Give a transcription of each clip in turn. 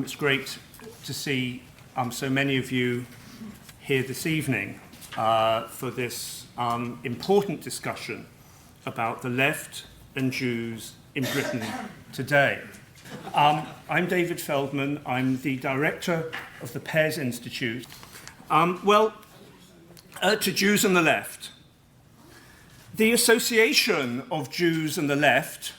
It's great to see so many of you here this evening for this important discussion about the left and Jews in Britain today. I'm David Feldman. I'm the director of the Pears Institute. To Jews and the left. The association of Jews and the left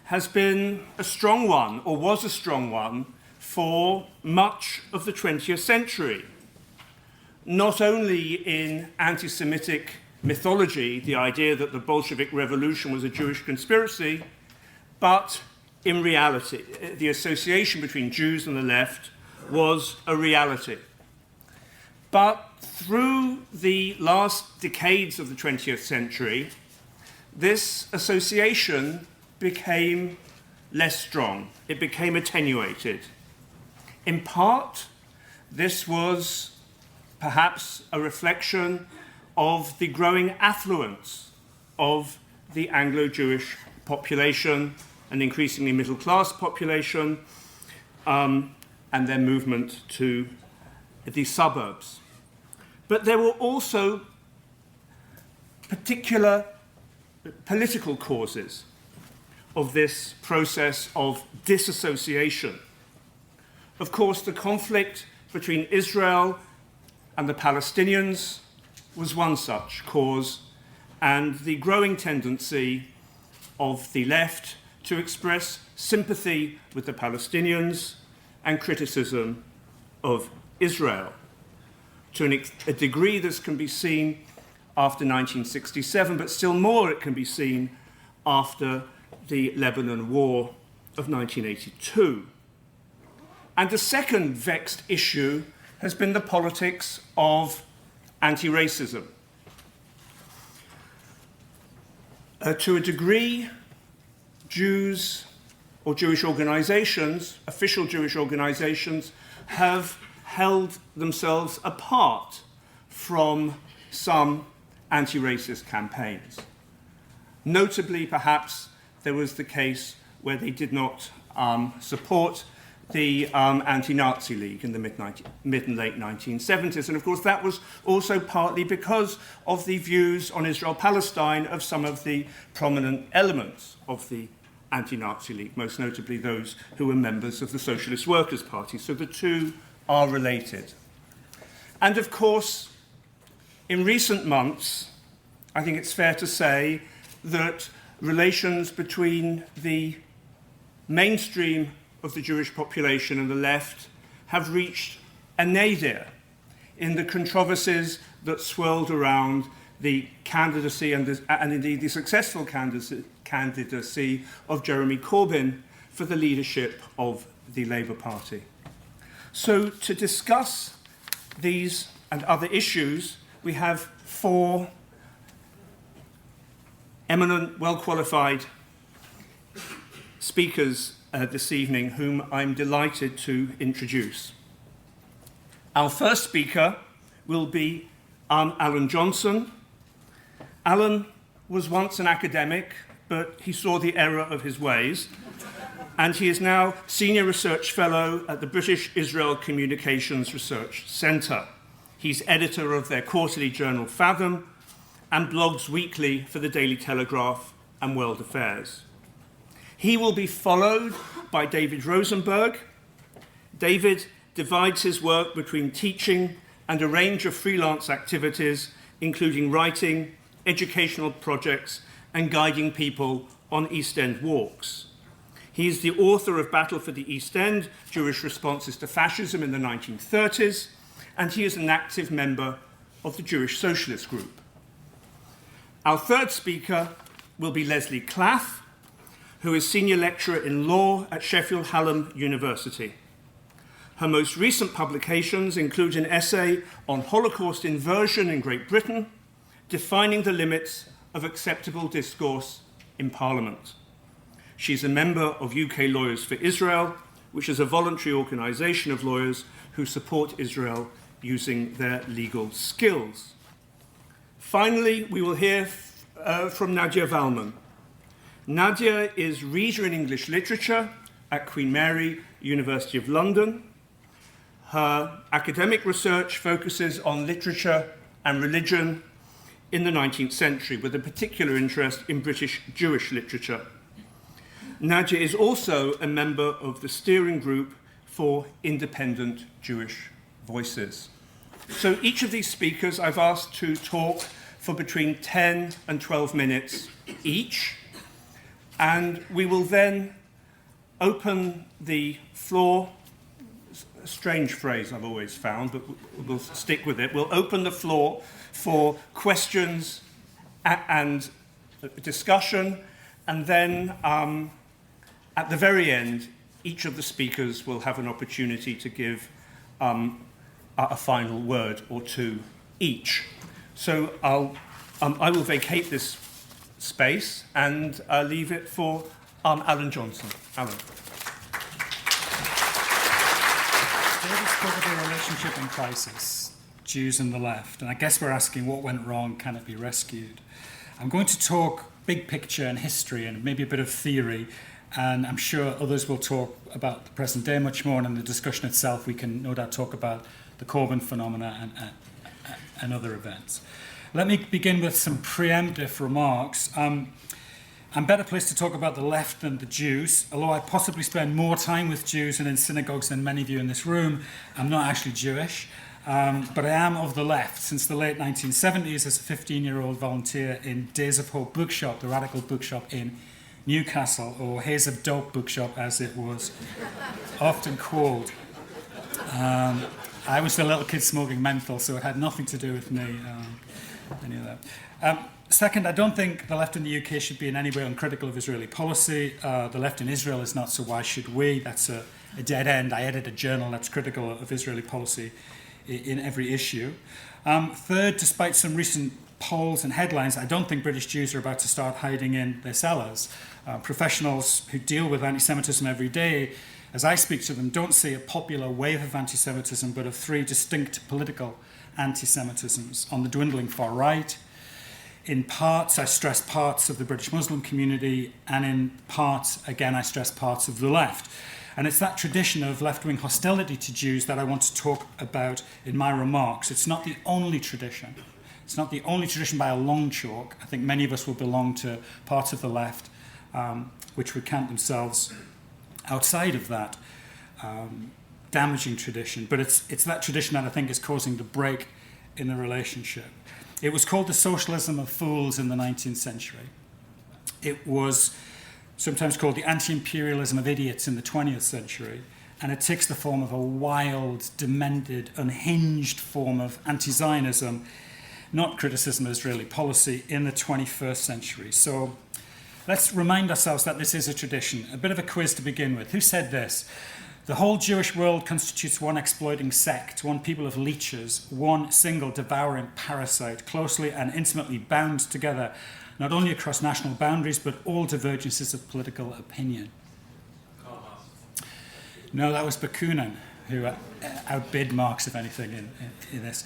has been a strong one, or was a strong one, for much of the 20th century. Not only in anti-Semitic mythology, the idea that the Bolshevik Revolution was a Jewish conspiracy, but in reality, the association between Jews and the left was a reality. But through the last decades of the 20th century, this association became less strong. It became attenuated. In part, this was perhaps a reflection of the growing affluence of the Anglo-Jewish population, an increasingly middle-class population, and their movement to the suburbs. But there were also particular political causes of this process of disassociation. Of course, the conflict between Israel and the Palestinians was one such cause, and the growing tendency of the left to express sympathy with the Palestinians and criticism of Israel. To a degree, this can be seen after 1967, but still more it can be seen after the Lebanon War of 1982. And the second vexed issue has been the politics of anti-racism. To a degree, Jews or Jewish organizations, official Jewish organizations, have held themselves apart from some anti-racist campaigns. Notably, perhaps, there was the case where they did not support the anti-Nazi League in the mid and late 1970s. And of course, that was also partly because of the views on Israel-Palestine of some of the prominent elements of the anti-Nazi League, most notably those who were members of the Socialist Workers' Party. So the two are related. And of course, in recent months, I think it's fair to say that relations between the mainstream of the Jewish population and the left have reached a nadir in the controversies that swirled around the candidacy and indeed the successful candidacy of Jeremy Corbyn for the leadership of the Labour Party. So to discuss these and other issues, we have four eminent, well-qualified speakers this evening, whom I'm delighted to introduce. Our first speaker will be Alan Johnson. Alan was once an academic, but he saw the error of his ways, and he is now Senior Research Fellow at the British Israel Communications Research Centre. He's editor of their quarterly journal Fathom and blogs weekly for the Daily Telegraph and World Affairs. He will be followed by David Rosenberg. David divides his work between teaching and a range of freelance activities, including writing, educational projects, and guiding people on East End walks. He is the author of Battle for the East End, Jewish Responses to Fascism in the 1930s, and he is an active member of the Jewish Socialist Group. Our third speaker will be Leslie Claff, who is Senior Lecturer in Law at Sheffield Hallam University. Her most recent publications include an essay on Holocaust inversion in Great Britain, defining the limits of acceptable discourse in Parliament. She's a member of UK Lawyers for Israel, which is a voluntary organisation of lawyers who support Israel using their legal skills. Finally, we will hear from Nadia Valman. Nadia is Reader in English Literature at Queen Mary University of London. Her academic research focuses on literature and religion in the 19th century, with a particular interest in British Jewish literature. Nadia is also a member of the steering group for independent Jewish voices. So each of these speakers I've asked to talk for between 10 and 12 minutes each, and we will then open the floor. A strange phrase I've always found, but we'll stick with it. We'll open the floor for questions and discussion, and then at the very end, each of the speakers will have an opportunity to give a final word or two each. So I will vacate this space and leave it for Alan Johnson. Alan. David spoke of the relationship in crisis, Jews and the left, and I guess we're asking what went wrong, can it be rescued? I'm going to talk big picture and history and maybe a bit of theory, and I'm sure others will talk about the present day much more, and in the discussion itself we can no doubt talk about the Corbyn phenomena and other events. Let me begin with some preemptive remarks. I'm better placed to talk about the left than the Jews, although I possibly spend more time with Jews and in synagogues than many of you in this room. I'm not actually Jewish, but I am of the left since the late 1970s as a 15-year-old volunteer in Days of Hope bookshop, the radical bookshop in Newcastle, or Haze of Dope bookshop as it was often called. I was the little kid smoking menthol, so it had nothing to do with me, any of that. Second, I don't think the left in the UK should be in any way uncritical of Israeli policy. The left in Israel is not, so why should we? That's a dead end. I edit a journal that's critical of Israeli policy in every issue. Third, despite some recent polls and headlines, I don't think British Jews are about to start hiding in their cellars. Professionals who deal with anti-Semitism every day, as I speak to them, don't see a popular wave of anti-Semitism, but of three distinct political anti-Semitisms. On the dwindling far right, in parts, I stress parts of the British Muslim community, and in parts, again, I stress parts of the left. And it's that tradition of left-wing hostility to Jews that I want to talk about in my remarks. It's not the only tradition. It's not the only tradition by a long chalk. I think many of us will belong to parts of the left which would count themselves outside of that damaging tradition. But it's that tradition that I think is causing the break in the relationship. It was called the socialism of fools in the 19th century. It was sometimes called the anti-imperialism of idiots in the 20th century. And it takes the form of a wild, demented, unhinged form of anti-Zionism, not criticism of Israeli policy, in the 21st century. So let's remind ourselves that this is a tradition. A bit of a quiz to begin with. Who said this? The whole Jewish world constitutes one exploiting sect, one people of leeches, one single devouring parasite, closely and intimately bound together, not only across national boundaries, but all divergences of political opinion. No, that was Bakunin, who outbid Marx, if anything, in this.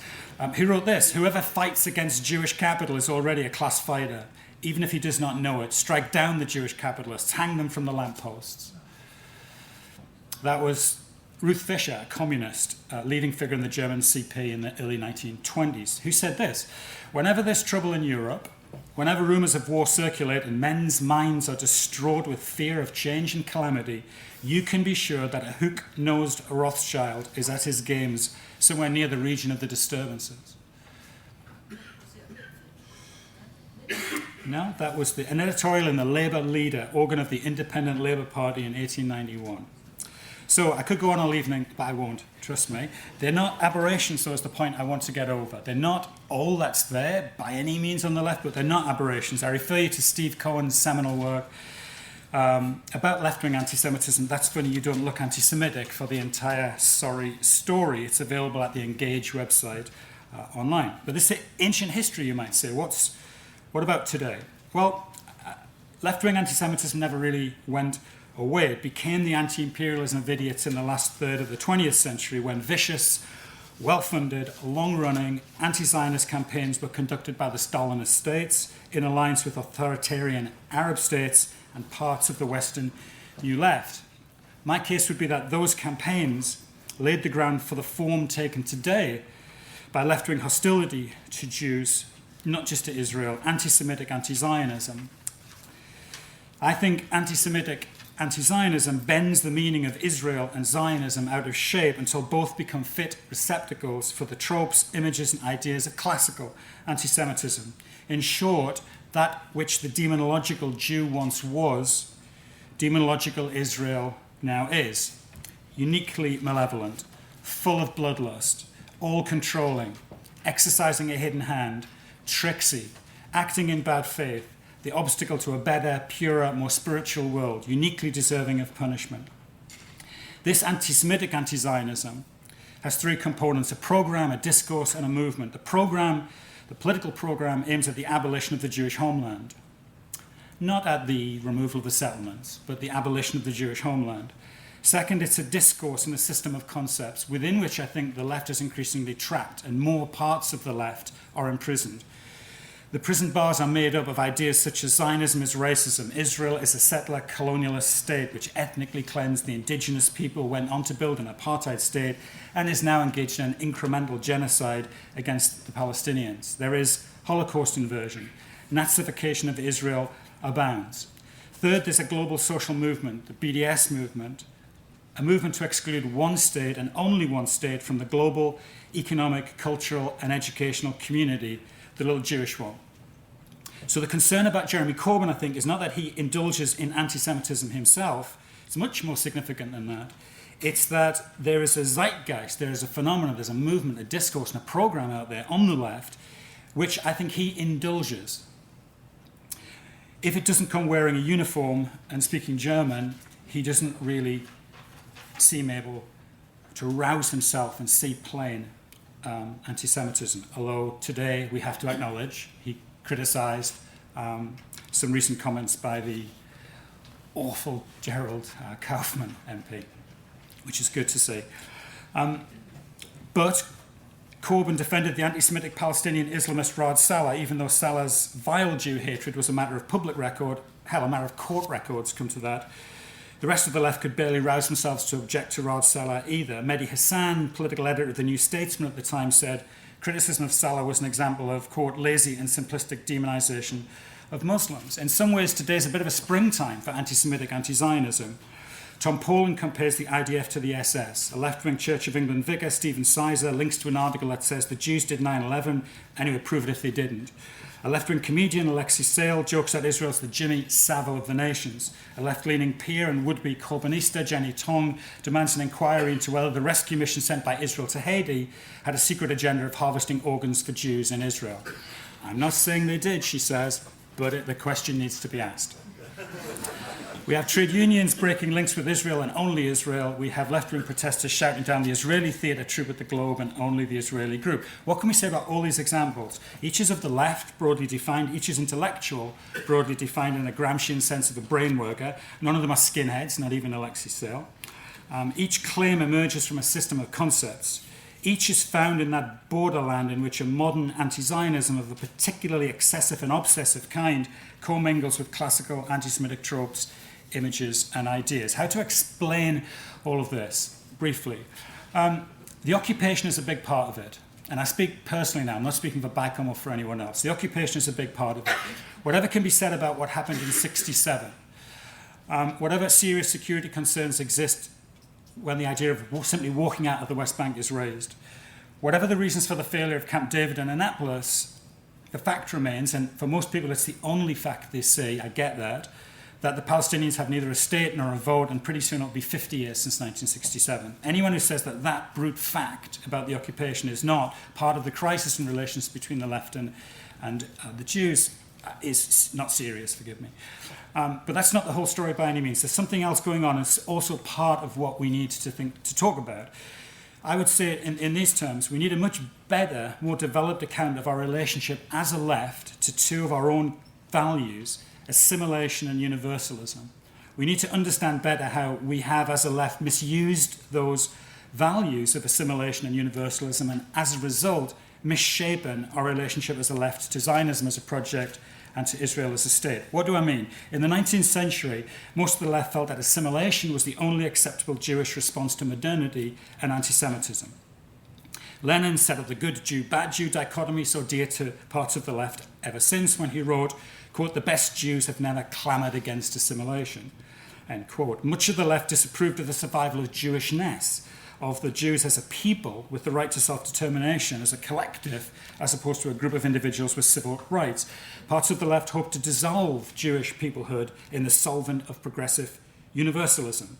He wrote this: whoever fights against Jewish capital is already a class fighter, even if he does not know it. Strike down the Jewish capitalists, hang them from the lampposts. That was Ruth Fischer, a communist, leading figure in the German CP in the early 1920s, who said this: whenever there's trouble in Europe, whenever rumours of war circulate and men's minds are distraught with fear of change and calamity, you can be sure that a hook-nosed Rothschild is at his games somewhere near the region of the disturbances. No, that was an editorial in the Labour Leader, organ of the Independent Labour Party in 1891. So I could go on all evening, but I won't, trust me. They're not aberrations, so is the point I want to get over. They're not all that's there by any means on the left, but they're not aberrations. I refer you to Steve Cohen's seminal work about left-wing anti-Semitism. That's funny, you don't look anti-Semitic for the entire sorry story. It's available at the Engage website online. But this is ancient history, you might say. What about today? Well, left-wing anti-Semitism never really went away. It became the anti-imperialism of idiots in the last third of the 20th century, when vicious, well-funded, long-running anti-Zionist campaigns were conducted by the Stalinist states in alliance with authoritarian Arab states and parts of the Western New Left. My case would be that those campaigns laid the ground for the form taken today by left-wing hostility to Jews, not just to Israel, anti-Semitic anti-Zionism. I think anti-Semitic anti-Zionism bends the meaning of Israel and Zionism out of shape until both become fit receptacles for the tropes, images, and ideas of classical anti-Semitism. In short, that which the demonological Jew once was, demonological Israel now is. Uniquely malevolent, full of bloodlust, all-controlling, exercising a hidden hand, tricksy, acting in bad faith, the obstacle to a better, purer, more spiritual world, uniquely deserving of punishment. This anti-Semitic anti-Zionism has three components: a program, a discourse, and a movement. The political program aims at the abolition of the Jewish homeland, not at the removal of the settlements, but the abolition of the Jewish homeland. Second, it's a discourse and a system of concepts within which I think the left is increasingly trapped and more parts of the left are imprisoned. The prison bars are made up of ideas such as Zionism is racism, Israel is a settler colonialist state which ethnically cleansed the indigenous people, went on to build an apartheid state, and is now engaged in an incremental genocide against the Palestinians. There is Holocaust inversion. Nazification of Israel abounds. Third, there's a global social movement, the BDS movement, a movement to exclude one state and only one state from the global economic, cultural, and educational community, the little Jewish one. So the concern about Jeremy Corbyn, I think, is not that he indulges in anti-Semitism himself. It's much more significant than that. It's that there is a zeitgeist, there is a phenomenon, there's a movement, a discourse, and a program out there on the left, which I think he indulges. If it doesn't come wearing a uniform and speaking German, he doesn't really seem able to rouse himself and see plain anti-Semitism, although today we have to acknowledge he criticised some recent comments by the awful Gerald Kaufman MP, which is good to see. But Corbyn defended the anti-Semitic Palestinian Islamist Raad Salah, even though Salah's vile Jew hatred was a matter of public record, hell, a matter of court records, come to that. The rest of the left could barely rouse themselves to object to Raad Salah either. Mehdi Hassan, political editor of The New Statesman at the time, said criticism of Salah was an example of, quote, lazy and simplistic demonization of Muslims. In some ways, today's a bit of a springtime for anti-Semitic anti-Zionism. Tom Poland compares the IDF to the SS. A left-wing Church of England vicar, Stephen Sizer, links to an article that says the Jews did 9/11, and he would prove it if they didn't. A left-wing comedian, Alexei Sale, jokes that Israel's the Jimmy Savile of the nations. A left-leaning peer and would-be Corbynista, Jenny Tong, demands an inquiry into whether the rescue mission sent by Israel to Haiti had a secret agenda of harvesting organs for Jews in Israel. I'm not saying they did, she says, but the question needs to be asked. We have trade unions breaking links with Israel and only Israel. We have left-wing protesters shouting down the Israeli theatre troupe at the Globe and only the Israeli group. What can we say about all these examples? Each is of the left, broadly defined. Each is intellectual, broadly defined in a Gramscian sense of a brain worker. None of them are skinheads, not even Alexei Sale. Each claim emerges from a system of concepts. Each is found in that borderland in which a modern anti-Zionism of a particularly excessive and obsessive kind commingles with classical anti-Semitic tropes, images, and ideas. How to explain all of this, briefly. The occupation is a big part of it. And I speak personally now, I'm not speaking for BICOM or for anyone else. The occupation is a big part of it. Whatever can be said about what happened in '67, whatever serious security concerns exist when the idea of simply walking out of the West Bank is raised, whatever the reasons for the failure of Camp David and Annapolis, the fact remains, and for most people it's the only fact they see, I get that the Palestinians have neither a state nor a vote, and pretty soon it'll be 50 years since 1967. Anyone who says that that brute fact about the occupation is not part of the crisis in relations between the left and the Jews is not serious, forgive me. But that's not the whole story by any means. There's something else going on. It's also part of what we need to talk about. I would say in these terms, we need a much better, more developed account of our relationship as a left to two of our own values, assimilation and universalism. We need to understand better how we have, as a left, misused those values of assimilation and universalism, and as a result, misshapen our relationship as a left to Zionism as a project and to Israel as a state. What do I mean? In the 19th century, most of the left felt that assimilation was the only acceptable Jewish response to modernity and anti-Semitism. Lenin set up the good Jew, bad Jew dichotomy so dear to parts of the left ever since, when he wrote, quote, "The best Jews have never clamoured against assimilation," end quote. Much of the left disapproved of the survival of Jewishness, of the Jews as a people with the right to self-determination, as a collective, as opposed to a group of individuals with civil rights. Parts of the left hoped to dissolve Jewish peoplehood in the solvent of progressive universalism.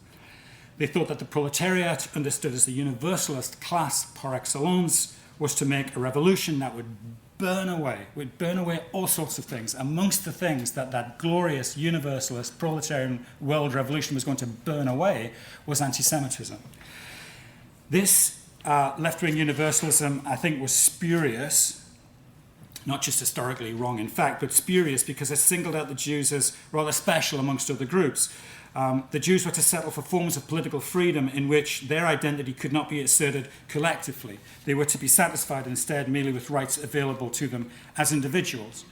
They thought that the proletariat, understood as the universalist class par excellence, was to make a revolution that would burn away all sorts of things. Amongst the things that that glorious universalist proletarian world revolution was going to burn away was anti-Semitism. This left-wing universalism, I think, was spurious, not just historically wrong in fact, but spurious because it singled out the Jews as rather special amongst other groups. The Jews were to settle for forms of political freedom in which their identity could not be asserted collectively. They were to be satisfied instead merely with rights available to them as individuals.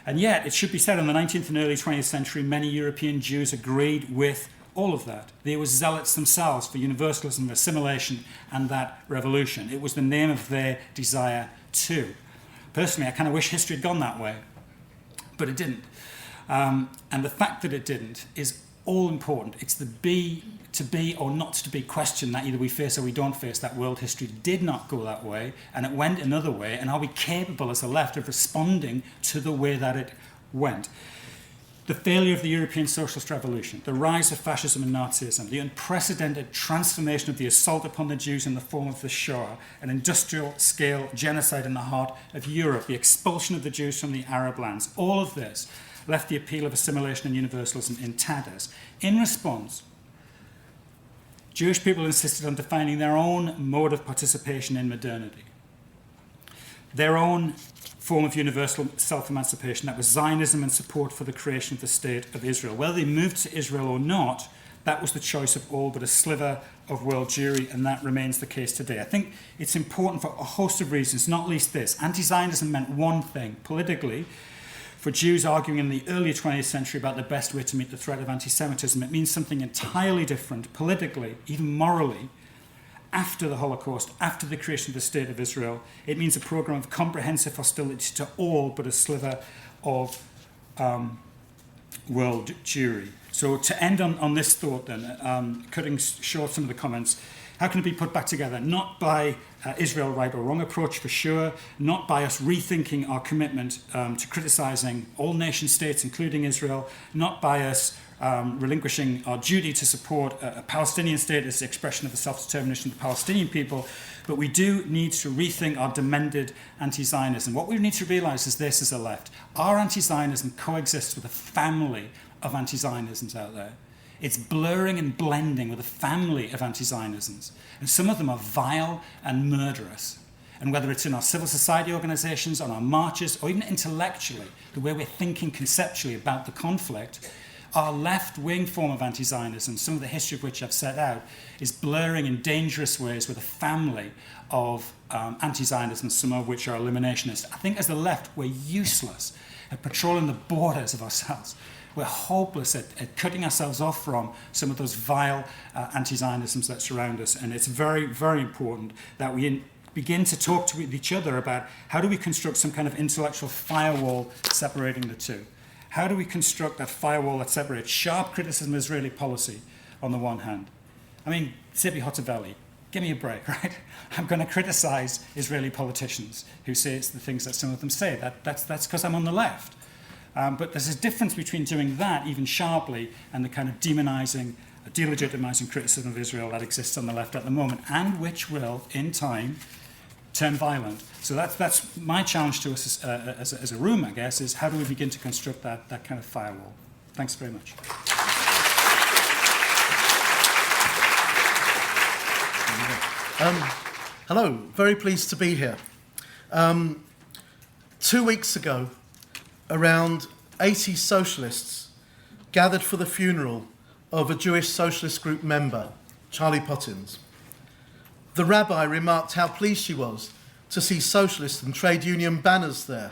And yet, it should be said, in the 19th and early 20th century, many European Jews agreed with all of that. They were zealots themselves for universalism, assimilation, and that revolution. It was the name of their desire too. Personally, I kind of wish history had gone that way, but it didn't. And the fact that it didn't is all important. It's the to be or not to be question that either we face or we don't face, that world history did not go that way, and it went another way, and are we capable as a left of responding to the way that it went? The failure of the European socialist revolution, the rise of fascism and Nazism, the unprecedented transformation of the assault upon the Jews in the form of the Shoah, an industrial-scale genocide in the heart of Europe, the expulsion of the Jews from the Arab lands, all of this left the appeal of assimilation and universalism in tatters. In response, Jewish people insisted on defining their own mode of participation in modernity, their own form of universal self-emancipation that was Zionism and support for the creation of the state of Israel. Whether they moved to Israel or not, that was the choice of all but a sliver of world Jewry, and that remains the case today. I think it's important for a host of reasons, not least this. Anti-Zionism meant one thing, politically. For Jews arguing in the early 20th century about the best way to meet the threat of anti-Semitism, it means something entirely different, politically, even morally, after the Holocaust, after the creation of the State of Israel. It means a program of comprehensive hostility to all but a sliver of world Jewry. So to end on this thought then, cutting short some of the comments, how can it be put back together? Not by Israel right or wrong approach, for sure, not by us rethinking our commitment to criticising all nation states, including Israel, not by us relinquishing our duty to support a Palestinian state as the expression of the self-determination of the Palestinian people, but we do need to rethink our demented anti-Zionism. What we need to realise is this as a left. Our anti-Zionism coexists with a family of anti-Zionisms out there. It's blurring and blending with a family of anti-Zionisms. And some of them are vile and murderous. And whether it's in our civil society organisations, on our marches, or even intellectually, the way we're thinking conceptually about the conflict, our left-wing form of anti-Zionism, some of the history of which I've set out, is blurring in dangerous ways with a family of anti-Zionism, some of which are eliminationist. I think as the left, we're useless at patrolling the borders of ourselves. We're hopeless at cutting ourselves off from some of those vile anti-Zionisms that surround us. And it's very, very important that we begin to talk to each other about how do we construct some kind of intellectual firewall separating the two. How do we construct that firewall that separates sharp criticism of Israeli policy on the one hand? I mean, Zibi Hotovely, give me a break, right? I'm going to criticize Israeli politicians who say it's the things that some of them say. That's because I'm on the left. But there's a difference between doing that, even sharply, and the kind of demonizing, delegitimizing criticism of Israel that exists on the left at the moment, and which will, in time, turn violent. So that's my challenge to us as a room, I guess, is how do we begin to construct that kind of firewall? Thanks very much. Hello, very pleased to be here. 2 weeks ago, around 80 socialists gathered for the funeral of a Jewish socialist group member, Charlie Pottins. The rabbi remarked how pleased she was to see socialist and trade union banners there,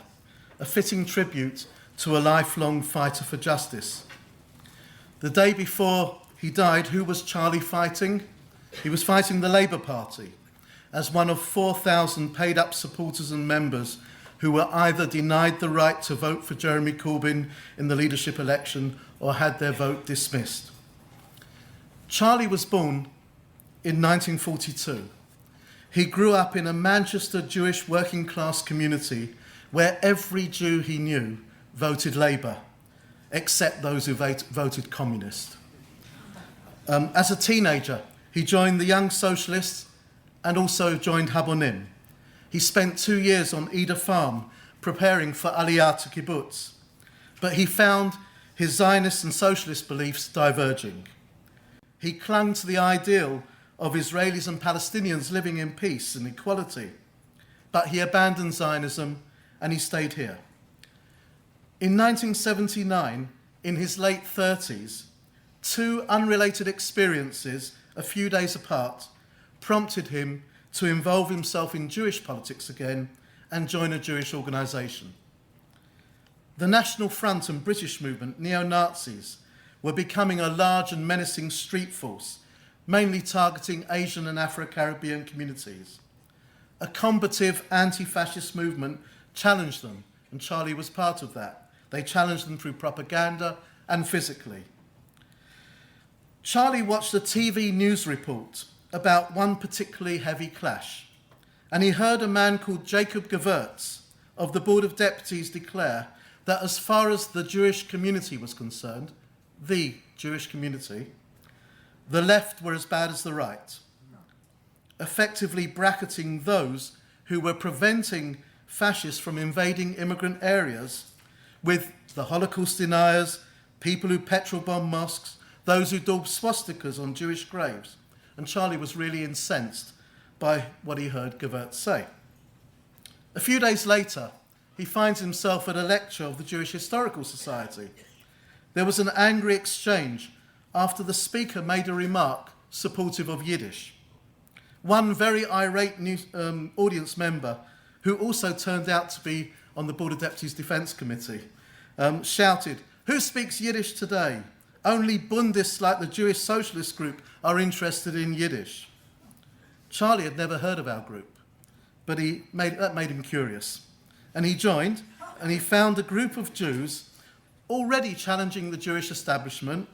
a fitting tribute to a lifelong fighter for justice. The day before he died, who was Charlie fighting? He was fighting the Labour Party as one of 4,000 paid-up supporters and members who were either denied the right to vote for Jeremy Corbyn in the leadership election or had their vote dismissed. Charlie was born in 1942. He grew up in a Manchester Jewish working-class community where every Jew he knew voted Labour, except those who voted Communist. As a teenager, he joined the Young Socialists and also joined Habonim. He spent 2 years on Eder Farm preparing for Aliyah to kibbutz, but he found his Zionist and socialist beliefs diverging. He clung to the ideal of Israelis and Palestinians living in peace and equality, but he abandoned Zionism and he stayed here. In 1979, in his late 30s, 2 unrelated experiences, a few days apart, prompted him to involve himself in Jewish politics again and join a Jewish organisation. The National Front and British movement, neo-Nazis, were becoming a large and menacing street force, mainly targeting Asian and Afro-Caribbean communities. A combative anti-fascist movement challenged them, and Charlie was part of that. They challenged them through propaganda and physically. Charlie watched a TV news report about one particularly heavy clash, and he heard a man called Jacob Gewirtz of the Board of Deputies declare that as far as the Jewish community was concerned, the Jewish community, the left were as bad as the right, effectively bracketing those who were preventing fascists from invading immigrant areas with the Holocaust deniers, people who petrol bomb mosques, those who daub swastikas on Jewish graves. And Charlie was really incensed by what he heard Gewirtz say. A few days later, he finds himself at a lecture of the Jewish Historical Society. There was an angry exchange after the speaker made a remark supportive of Yiddish. One very irate audience member, who also turned out to be on the Board of Deputies Defence Committee, shouted, "Who speaks Yiddish today? Only Bundists like the Jewish Socialist Group are interested in Yiddish." Charlie had never heard of our group, but that made him curious. And he joined, and he found a group of Jews already challenging the Jewish establishment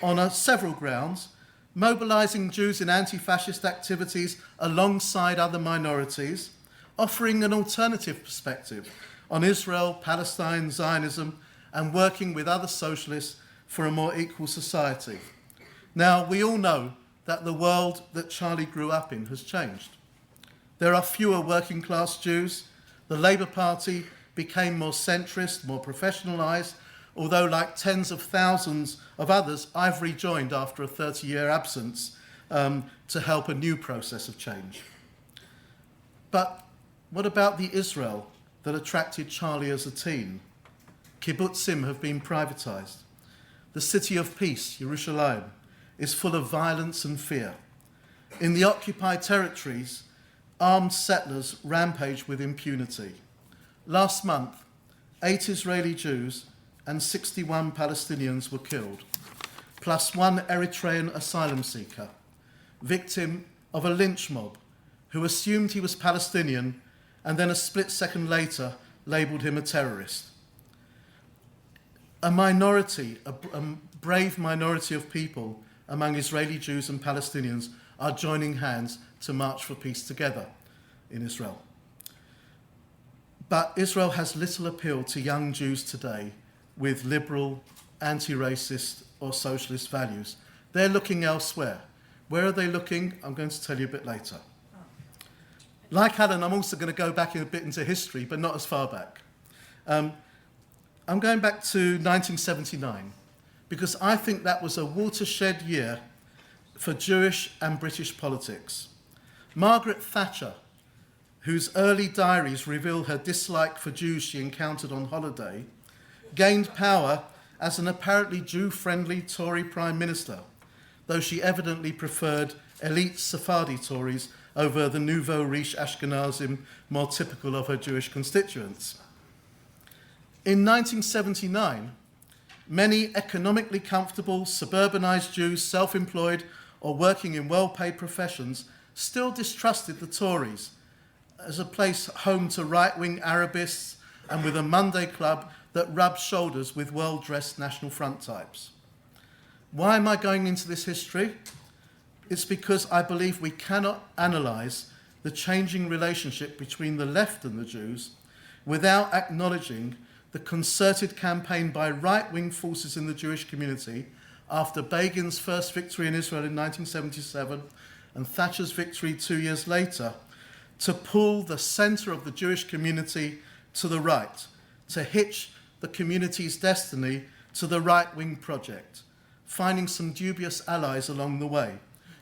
on several grounds, mobilising Jews in anti-fascist activities alongside other minorities, offering an alternative perspective on Israel, Palestine, Zionism, and working with other socialists for a more equal society. Now, we all know that the world that Charlie grew up in has changed. There are fewer working class Jews. The Labour Party became more centrist, more professionalised, although like tens of thousands of others, I've rejoined after a 30-year absence to help a new process of change. But what about the Israel that attracted Charlie as a teen? Kibbutzim have been privatised. The city of peace, Yerushalayim, is full of violence and fear. In the occupied territories, armed settlers rampage with impunity. Last month, 8 Israeli Jews and 61 Palestinians were killed, plus 1 Eritrean asylum seeker, victim of a lynch mob who assumed he was Palestinian and then a split second later labelled him a terrorist. A minority, a brave minority of people among Israeli Jews and Palestinians are joining hands to march for peace together in Israel. But Israel has little appeal to young Jews today with liberal, anti-racist or socialist values. They're looking elsewhere. Where are they looking? I'm going to tell you a bit later. Like Alan, I'm also going to go back a bit into history, but not as far back. I'm going back to 1979, because I think that was a watershed year for Jewish and British politics. Margaret Thatcher, whose early diaries reveal her dislike for Jews she encountered on holiday, gained power as an apparently Jew-friendly Tory Prime Minister, though she evidently preferred elite Sephardi Tories over the nouveau riche Ashkenazim more typical of her Jewish constituents. In 1979, many economically comfortable, suburbanised Jews, self-employed or working in well-paid professions, still distrusted the Tories as a place home to right-wing Arabists and with a Monday club that rubbed shoulders with well-dressed National Front types. Why am I going into this history? It's because I believe we cannot analyse the changing relationship between the left and the Jews without acknowledging the concerted campaign by right-wing forces in the Jewish community after Begin's first victory in Israel in 1977 and Thatcher's victory 2 years later to pull the centre of the Jewish community to the right, to hitch the community's destiny to the right-wing project, finding some dubious allies along the way,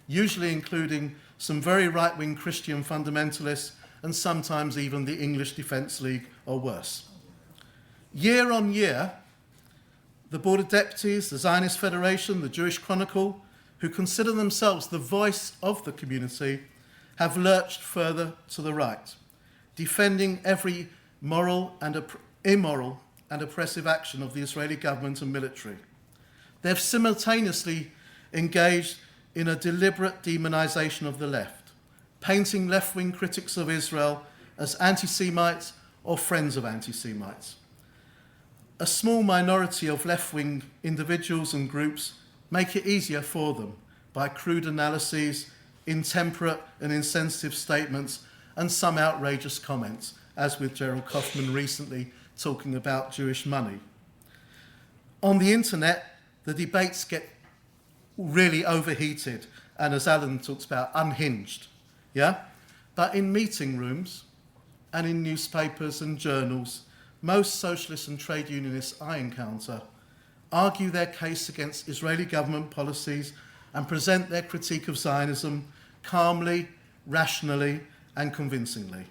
usually including some very right-wing Christian fundamentalists and sometimes even the English Defence League or worse. Year on year, the Board of Deputies, the Zionist Federation, the Jewish Chronicle, who consider themselves the voice of the community, have lurched further to the right, defending every immoral and oppressive action of the Israeli government and military. They've simultaneously engaged in a deliberate demonization of the left, painting left-wing critics of Israel as anti-Semites or friends of anti-Semites. A small minority of left-wing individuals and groups make it easier for them by crude analyses, intemperate and insensitive statements, and some outrageous comments, as with Gerald Kaufman recently talking about Jewish money. On the internet, the debates get really overheated and, as Alan talks about, unhinged. Yeah? But in meeting rooms and in newspapers and journals, most socialists and trade unionists I encounter argue their case against Israeli government policies and present their critique of Zionism calmly, rationally, and convincingly.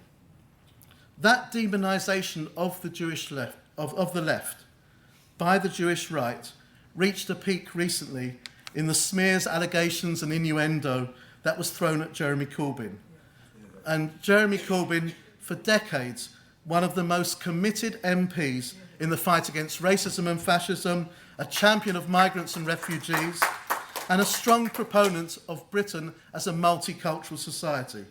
That demonization of the Jewish left, of the left by the Jewish right reached a peak recently in the smears, allegations, and innuendo that was thrown at Jeremy Corbyn. And Jeremy Corbyn, for decades, one of the most committed MPs in the fight against racism and fascism, a champion of migrants and refugees, and a strong proponent of Britain as a multicultural society.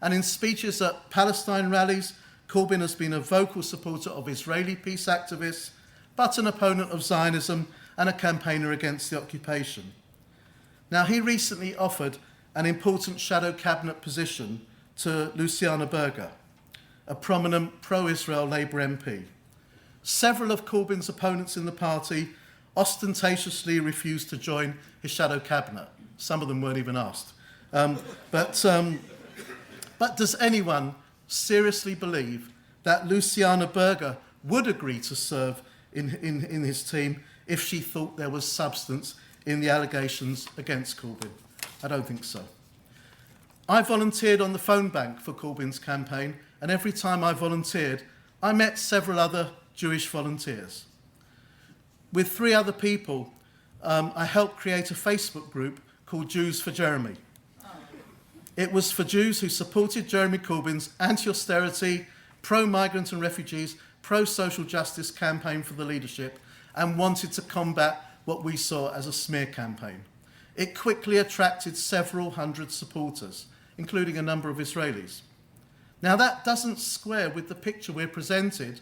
And in speeches at Palestine rallies, Corbyn has been a vocal supporter of Israeli peace activists, but an opponent of Zionism and a campaigner against the occupation. Now, he recently offered an important shadow cabinet position to Luciana Berger, a prominent pro-Israel Labour MP. Several of Corbyn's opponents in the party ostentatiously refused to join his shadow cabinet. Some of them weren't even asked. But does anyone seriously believe that Luciana Berger would agree to serve in his team if she thought there was substance in the allegations against Corbyn? I don't think so. I volunteered on the phone bank for Corbyn's campaign, and every time I volunteered, I met several other Jewish volunteers. With 3 other people, I helped create a Facebook group called Jews for Jeremy. It was for Jews who supported Jeremy Corbyn's anti-austerity, pro-migrant and refugees, pro-social justice campaign for the leadership and wanted to combat what we saw as a smear campaign. It quickly attracted several hundred supporters, including a number of Israelis. Now, that doesn't square with the picture we're presented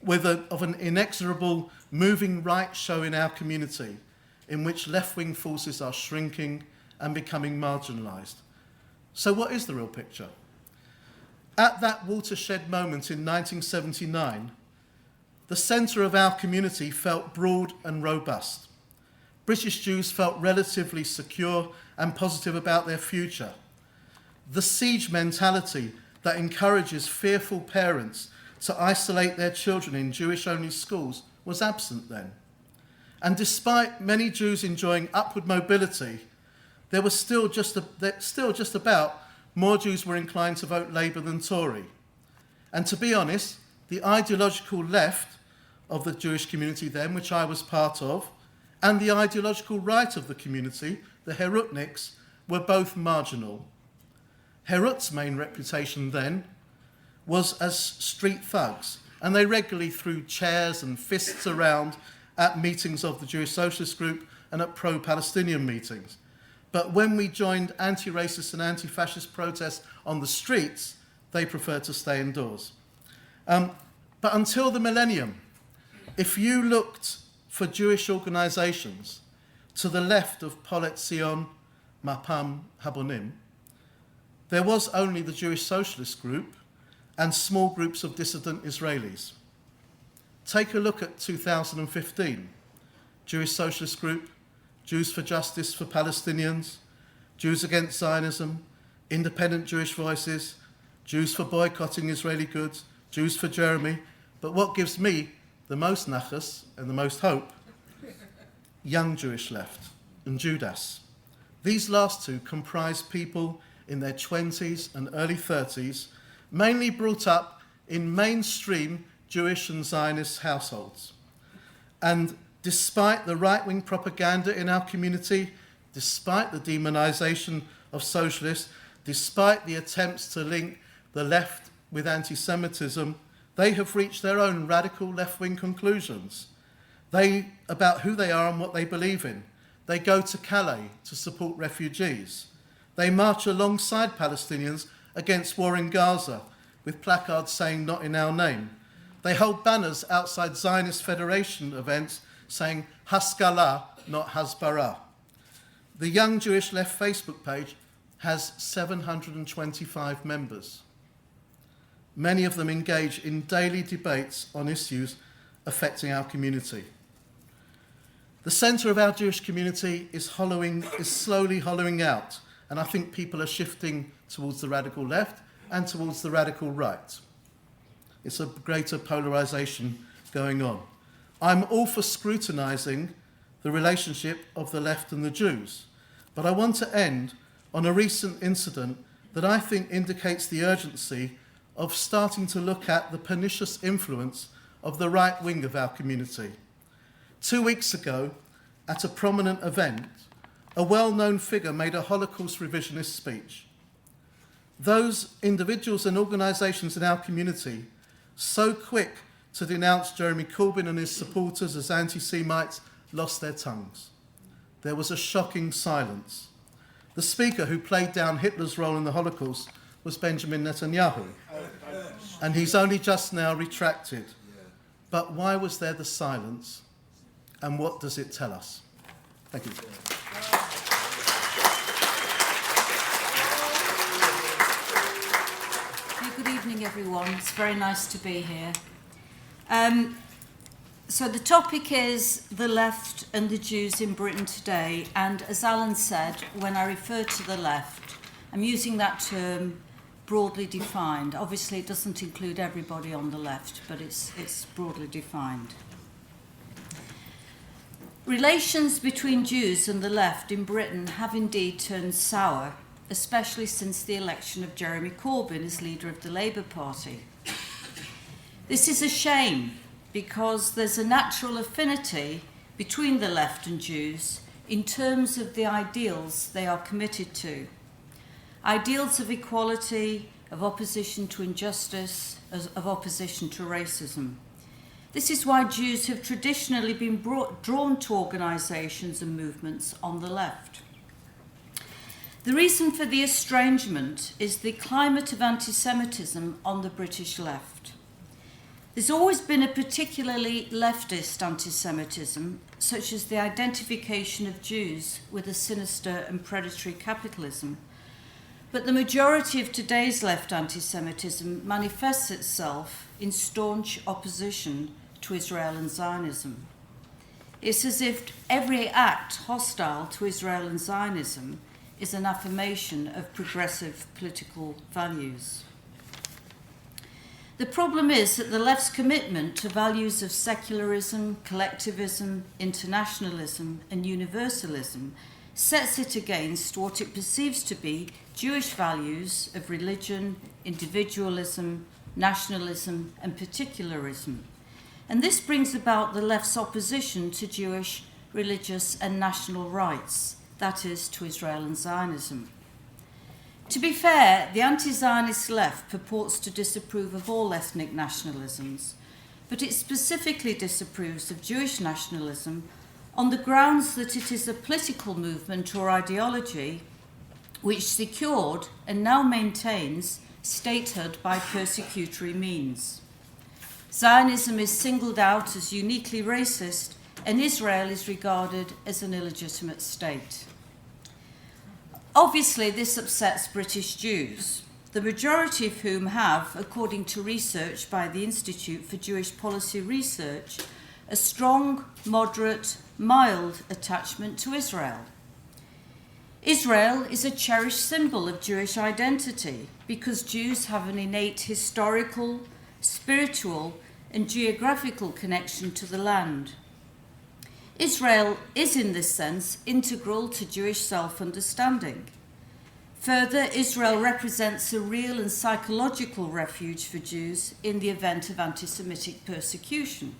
of an inexorable moving right show in our community in which left-wing forces are shrinking and becoming marginalised. So what is the real picture? At that watershed moment in 1979, the centre of our community felt broad and robust. British Jews felt relatively secure and positive about their future. The siege mentality that encourages fearful parents to isolate their children in Jewish-only schools was absent then. And despite many Jews enjoying upward mobility, there was still just about more Jews were inclined to vote Labour than Tory. And to be honest, the ideological left of the Jewish community then, which I was part of, and the ideological right of the community, the Herutniks, were both marginal. Herut's main reputation then was as street thugs, and they regularly threw chairs and fists around at meetings of the Jewish Socialist Group and at pro-Palestinian meetings. But when we joined anti-racist and anti-fascist protests on the streets, they preferred to stay indoors. But until the millennium, if you looked for Jewish organisations to the left of Polet Zion, Mapam, Habonim, there was only the Jewish Socialist Group and small groups of dissident Israelis. Take a look at 2015. Jewish Socialist Group, Jews for Justice for Palestinians, Jews Against Zionism, Independent Jewish Voices, Jews for Boycotting Israeli Goods, Jews for Jeremy. But what gives me the most nachas and the most hope? Young Jewish Left and Judas. These last two comprise people in their 20s and early 30s, mainly brought up in mainstream Jewish and Zionist households. And despite the right-wing propaganda in our community, despite the demonization of socialists, despite the attempts to link the left with anti-Semitism, they have reached their own radical left-wing conclusions about who they are and what they believe in. They go to Calais to support refugees. They march alongside Palestinians against war in Gaza with placards saying "not in our name." They hold banners outside Zionist Federation events saying Haskalah, not Hasbara. The Young Jewish Left Facebook page has 725 members. Many of them engage in daily debates on issues affecting our community. The centre of our Jewish community is slowly hollowing out, and I think people are shifting towards the radical left and towards the radical right. It's a greater polarisation going on. I'm all for scrutinising the relationship of the left and the Jews, but I want to end on a recent incident that I think indicates the urgency of starting to look at the pernicious influence of the right wing of our community. 2 weeks ago, at a prominent event, a well-known figure made a Holocaust revisionist speech. Those individuals and organisations in our community, so quick to denounce Jeremy Corbyn and his supporters as anti-Semites, lost their tongues. There was a shocking silence. The speaker who played down Hitler's role in the Holocaust was Benjamin Netanyahu, and he's only just now retracted. But why was there the silence, and what does it tell us? Thank you. Good evening, everyone. It's very nice to be here. So the topic is the left and the Jews in Britain today, and as Alan said, when I refer to the left, I'm using that term broadly defined. Obviously, it doesn't include everybody on the left, but it's broadly defined. Relations between Jews and the left in Britain have indeed turned sour, especially since the election of Jeremy Corbyn as leader of the Labour Party. This is a shame because there's a natural affinity between the left and Jews in terms of the ideals they are committed to. Ideals of equality, of opposition to injustice, of opposition to racism. This is why Jews have traditionally been drawn to organisations and movements on the left. The reason for the estrangement is the climate of anti-Semitism on the British left. There's always been a particularly leftist anti-Semitism, such as the identification of Jews with a sinister and predatory capitalism. But the majority of today's left anti-Semitism manifests itself in staunch opposition to Israel and Zionism. It's as if every act hostile to Israel and Zionism is an affirmation of progressive political values. The problem is that the left's commitment to values of secularism, collectivism, internationalism, and universalism sets it against what it perceives to be Jewish values of religion, individualism, nationalism, and particularism. And this brings about the left's opposition to Jewish religious and national rights, that is, to Israel and Zionism. To be fair, the anti-Zionist left purports to disapprove of all ethnic nationalisms, but it specifically disapproves of Jewish nationalism on the grounds that it is a political movement or ideology which secured and now maintains statehood by persecutory means. Zionism is singled out as uniquely racist, and Israel is regarded as an illegitimate state. Obviously, this upsets British Jews, the majority of whom have, according to research by the Institute for Jewish Policy Research, a strong, moderate, mild attachment to Israel. Israel is a cherished symbol of Jewish identity because Jews have an innate historical, spiritual, and geographical connection to the land. Israel is, in this sense, integral to Jewish self-understanding. Further, Israel represents a real and psychological refuge for Jews in the event of anti-Semitic persecution.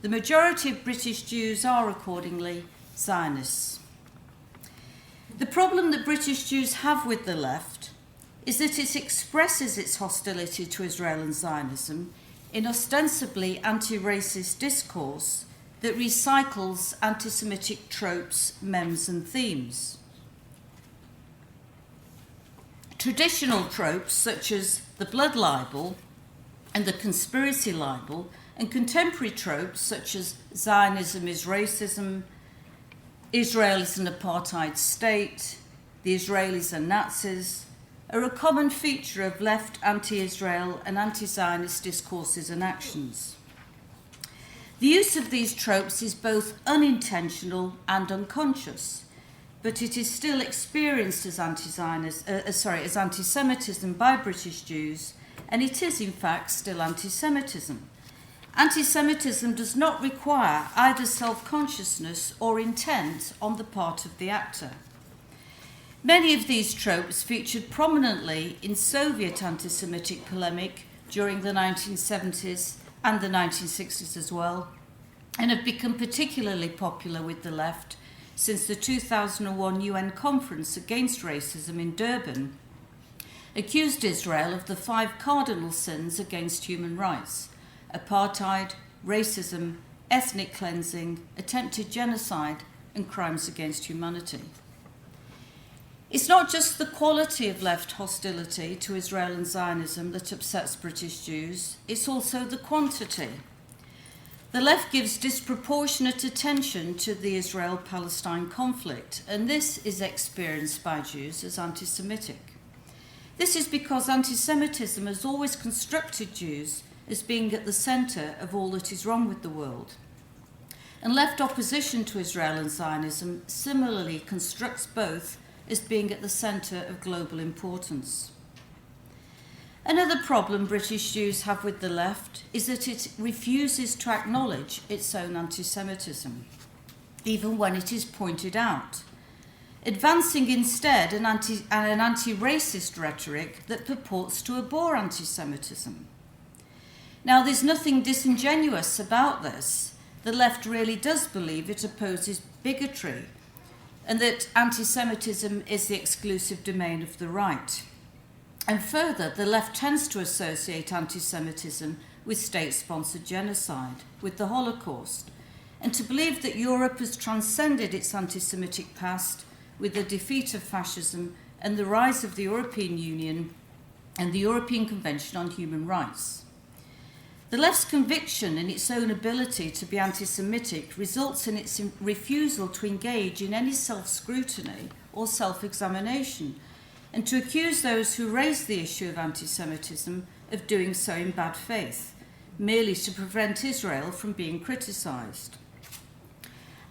The majority of British Jews are, accordingly, Zionists. The problem that British Jews have with the left is that it expresses its hostility to Israel and Zionism in ostensibly anti-racist discourse that recycles anti-Semitic tropes, memes, and themes. Traditional tropes such as the blood libel and the conspiracy libel, and contemporary tropes such as Zionism is racism, Israel is an apartheid state, the Israelis are Nazis, are a common feature of left anti-Israel and anti-Zionist discourses and actions. The use of these tropes is both unintentional and unconscious, but it is still experienced as anti-Semitism by British Jews, and it is in fact still anti-Semitism. Anti-Semitism does not require either self-consciousness or intent on the part of the actor. Many of these tropes featured prominently in Soviet anti-Semitic polemic during the 1970s and the 1960s as well, and have become particularly popular with the left since the 2001 UN Conference Against Racism in Durban accused Israel of the 5 cardinal sins against human rights: apartheid, racism, ethnic cleansing, attempted genocide, and crimes against humanity. It's not just the quality of left hostility to Israel and Zionism that upsets British Jews, it's also the quantity. The left gives disproportionate attention to the Israel-Palestine conflict, and this is experienced by Jews as anti-Semitic. This is because anti-Semitism has always constructed Jews as being at the centre of all that is wrong with the world. And left opposition to Israel and Zionism similarly constructs both as being at the centre of global importance. Another problem British Jews have with the left is that it refuses to acknowledge its own anti-Semitism, even when it is pointed out, advancing instead an anti-racist rhetoric that purports to abhor anti-Semitism. Now, there's nothing disingenuous about this. The left really does believe it opposes bigotry and that anti-Semitism is the exclusive domain of the right. And further, the left tends to associate anti-Semitism with state-sponsored genocide, with the Holocaust, and to believe that Europe has transcended its anti-Semitic past with the defeat of fascism and the rise of the European Union and the European Convention on Human Rights. The left's conviction in its own ability to be anti-Semitic results in its refusal to engage in any self-scrutiny or self-examination, and to accuse those who raise the issue of anti-Semitism of doing so in bad faith, merely to prevent Israel from being criticised.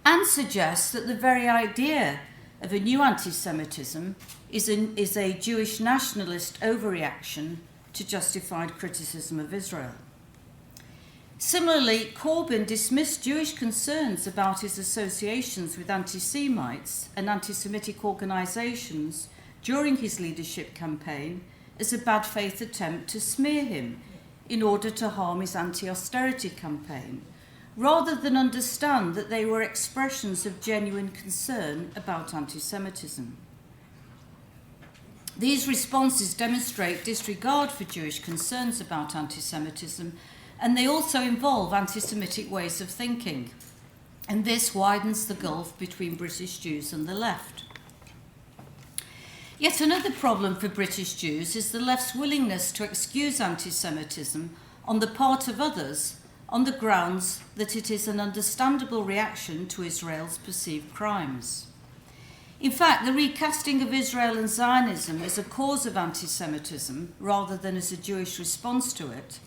And suggests that the very idea of a new anti-Semitism is a Jewish nationalist overreaction to justified criticism of Israel. Similarly, Corbyn dismissed Jewish concerns about his associations with anti-Semites and anti-Semitic organisations during his leadership campaign as a bad faith attempt to smear him in order to harm his anti-austerity campaign, rather than understand that they were expressions of genuine concern about anti-Semitism. These responses demonstrate disregard for Jewish concerns about anti-Semitism and they also involve anti-Semitic ways of thinking. And this widens the gulf between British Jews and the left. Yet another problem for British Jews is the left's willingness to excuse anti-Semitism on the part of others on the grounds that it is an understandable reaction to Israel's perceived crimes. In fact, the recasting of Israel and Zionism as a cause of anti-Semitism, rather than as a Jewish response to it,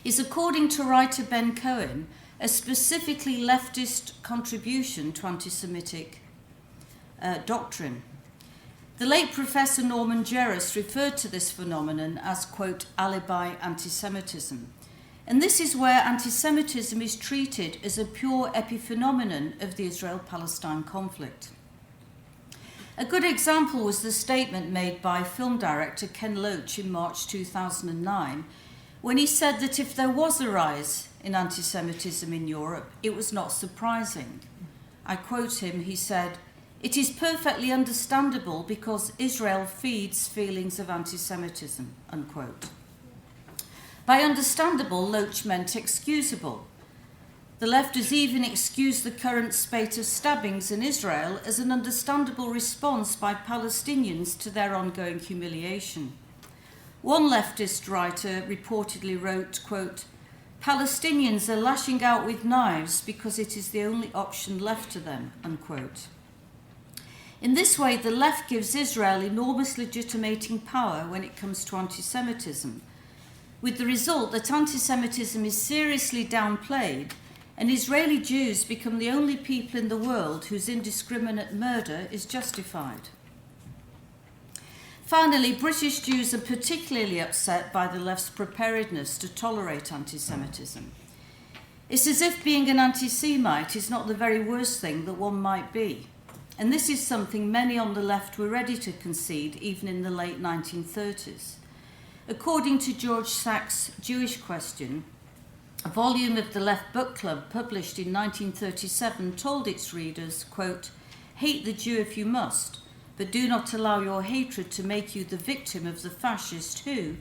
is, according to writer Ben Cohen, a specifically leftist contribution to anti-Semitic doctrine. The late Professor Norman Jerris referred to this phenomenon as, quote, alibi anti-Semitism. And this is where anti-Semitism is treated as a pure epiphenomenon of the Israel-Palestine conflict. A good example was the statement made by film director Ken Loach in March 2009, when he said that if there was a rise in anti-Semitism in Europe, it was not surprising. I quote him, he said, "It is perfectly understandable because Israel feeds feelings of anti-Semitism," unquote. By understandable, Loach meant excusable. The left has even excused the current spate of stabbings in Israel as an understandable response by Palestinians to their ongoing humiliation. One leftist writer reportedly wrote, quote, "Palestinians are lashing out with knives because it is the only option left to them," unquote. In this way, the left gives Israel enormous legitimating power when it comes to anti-Semitism, with the result that anti-Semitism is seriously downplayed and Israeli Jews become the only people in the world whose indiscriminate murder is justified. Finally, British Jews are particularly upset by the left's preparedness to tolerate anti-Semitism. It's as if being an anti-Semite is not the very worst thing that one might be. And this is something many on the left were ready to concede even in the late 1930s. According to George Sachs' Jewish Question, a volume of the Left Book Club published in 1937 told its readers, quote, "Hate the Jew if you must, but do not allow your hatred to make you the victim of the fascist who,